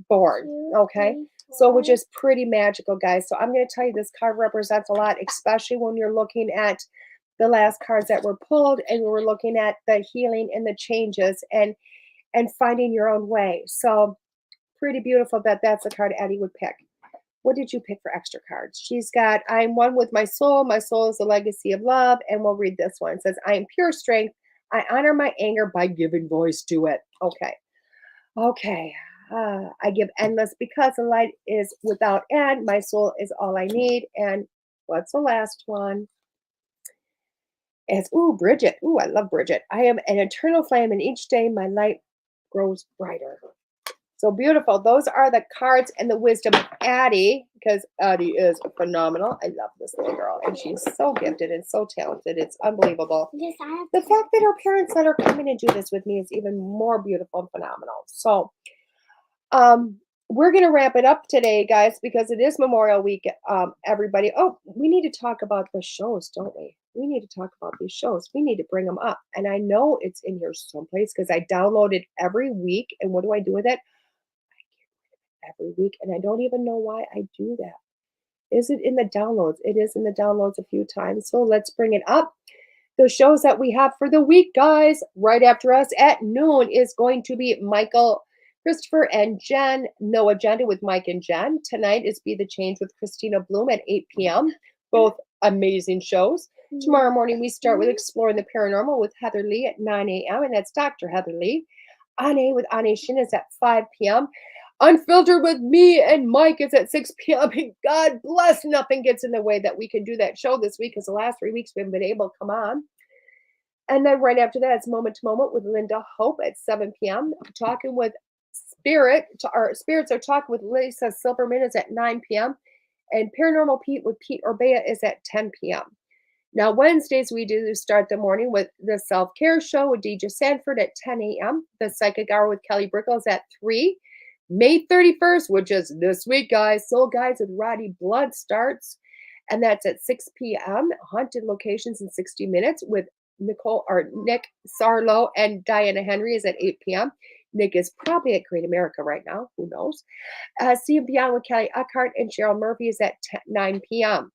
born, okay? So, which is pretty magical, guys. So I'm going to tell you, this card represents a lot, especially when you're looking at the last cards that were pulled, and we're looking at the healing and the changes and finding your own way. So pretty beautiful that that's the card Addie would pick. What did you pick for extra cards? She's got, I am one with my soul. My soul is a legacy of love. And we'll read this one. It says, I am pure strength. I honor my anger by giving voice to it. Okay. Okay. I give endless because the light is without end. My soul is all I need. And what's the last one? It's, Bridget. I love Bridget. I am an eternal flame, and each day my light grows brighter. So beautiful. Those are the cards and the wisdom of Addie, because Addie is phenomenal. I love this little girl, and she's so gifted and so talented. It's unbelievable. Yes, I have. The fact that her parents let her come in and do this with me is even more beautiful and phenomenal. So, we're going to wrap it up today, guys, because it is Memorial Week, everybody. Oh, we need to talk about the shows, don't we? We need to talk about these shows. We need to bring them up. And I know it's in here someplace because I download it every week. And what do I do with it? Every week. And I don't even know why I do that. Is it in the downloads? It is in the downloads a few times. So let's bring it up. The shows that we have for the week, guys, right after us at noon is going to be Michael, Christopher, and Jen. No Agenda with Mike and Jen. Tonight is Be the Change with Christina Bloom at 8 p.m. Both amazing shows. Tomorrow morning, we start with Exploring the Paranormal with Heather Lee at 9 a.m. And that's Dr. Heather Lee. Ane with Ane Shin is at 5 p.m. Unfiltered with me and Mike is at 6 p.m. And God bless, nothing gets in the way that we can do that show this week because the last 3 weeks we haven't been able to come on. And then right after that, it's Moment to Moment with Linda Hope at 7 p.m. Talking with Spirits are Talking with Lisa Silverman is at 9 p.m. And Paranormal Pete with Pete Orbea is at 10 p.m. Now, Wednesdays, we do start the morning with the Self-Care Show with Deidre Sanford at 10 a.m. The Psychic Hour with Kelly Brickles at 3. May 31st, which is this week, guys, Soul Guides with Roddy Blood starts. And that's at 6 p.m. Haunted Locations in 60 Minutes with Nick Sarlo and Diana Henry is at 8 p.m. Nick is probably at Great America right now. Who knows? See and Beyond with Kelly Eckhart and Cheryl Murphy is at 9 p.m.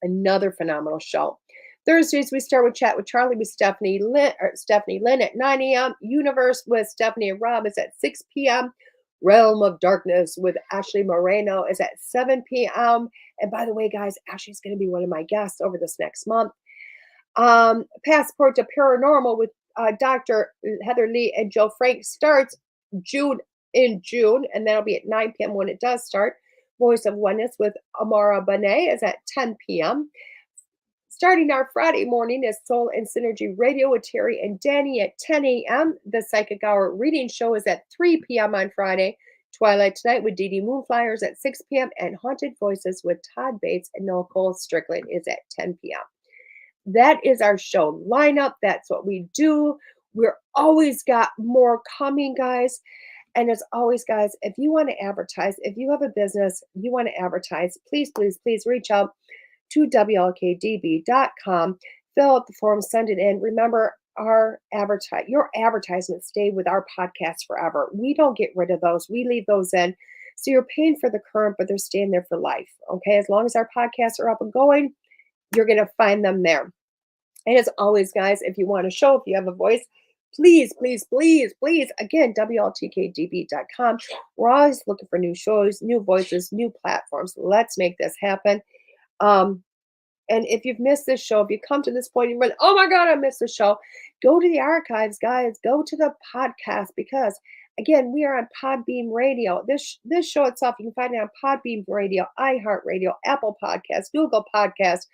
Another phenomenal show. Thursdays, we start with Chat with Charlie with Stephanie Lynn at 9 a.m. Universe with Stephanie and Rob is at 6 p.m. Realm of Darkness with Ashley Moreno is at 7 p.m. And by the way, guys, Ashley's going to be one of my guests over this next month. Passport to Paranormal with Dr. Heather Lee and Joe Frank starts in June, and that'll be at 9 p.m. when it does start. Voice of Oneness with Amara Bonet is at 10 p.m. Starting our Friday morning is Soul and Synergy Radio with Terry and Danny at 10 a.m. The Psychic Hour Reading Show is at 3 p.m. on Friday. Twilight Tonight with Dee Dee Moonflyers at 6 p.m. And Haunted Voices with Todd Bates and Nicole Strickland is at 10 p.m. That is our show lineup. That's what we do. We're always got more coming, guys. And as always, guys, if you want to advertise, if you have a business, you want to advertise, please, please, please reach out to WLTK-DB.com. Fill out the form, send it in. Remember, your advertisements stay with our podcast forever. We don't get rid of those. We leave those in. So you're paying for the current, but they're staying there for life. Okay, as long as our podcasts are up and going, you're going to find them there. And as always, guys, if you want a show, if you have a voice, please, please, please, please, again, WLTK-DB.com. We're always looking for new shows, new voices, new platforms. Let's make this happen. And if you've missed this show, if you come to this point and you're like, oh my God, I missed the show, go to the archives, guys. Go to the podcast because, again, we are on Podbean Radio. This show itself, you can find it on Podbean Radio, iHeartRadio, Apple Podcasts, Google Podcasts,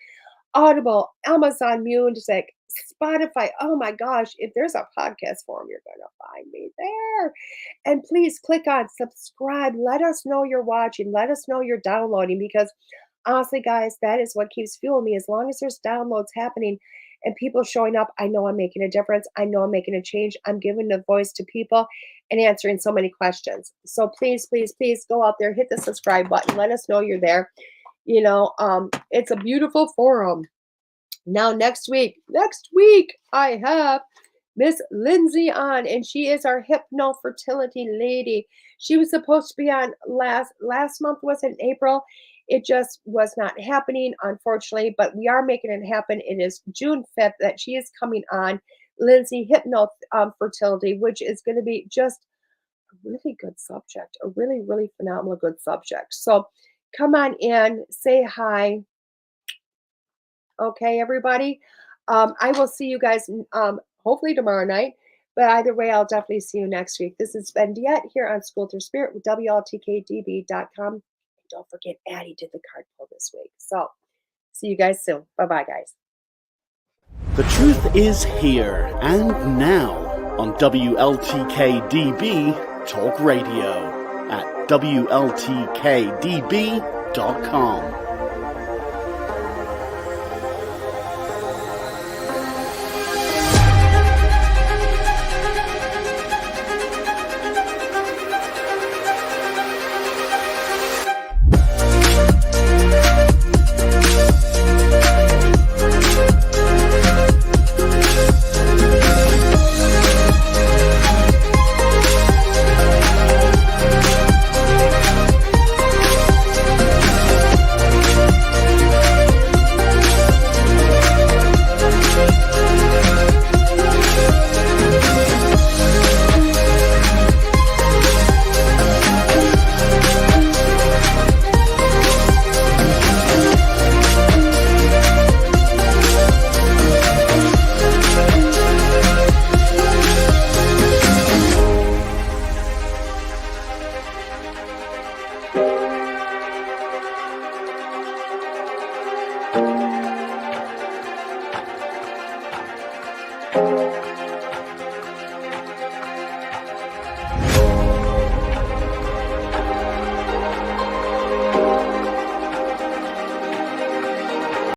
Audible, Amazon Music, Spotify. Oh my gosh, if there's a podcast forum, you're going to find me there. And please click on subscribe. Let us know you're watching. Let us know you're downloading because honestly, guys, that is what keeps fueling me. As long as there's downloads happening and people showing up, I know I'm making a difference. I know I'm making a change. I'm giving a voice to people and answering so many questions. So please, please, please go out there, hit the subscribe button. Let us know you're there. You know, it's a beautiful forum. Now, next week, I have Miss Lindsay on, and she is our hypno-fertility lady. She was supposed to be on last month, was in April. It just was not happening, unfortunately, but we are making it happen. It is June 5th that she is coming on, Lindsay Hypno-Fertility, which is going to be just a really good subject, a really, really phenomenal good subject. So come on in, say hi. Okay, everybody. I will see you guys hopefully tomorrow night But either way, I'll definitely see you next week. This has been Diet here on School Through Spirit with WLTK-DB.com. Don't forget, Addie did the card pull this week. So see you guys soon. Bye-bye, guys. The truth is here and now on WLTK-DB Talk Radio at WLTK-DB.com.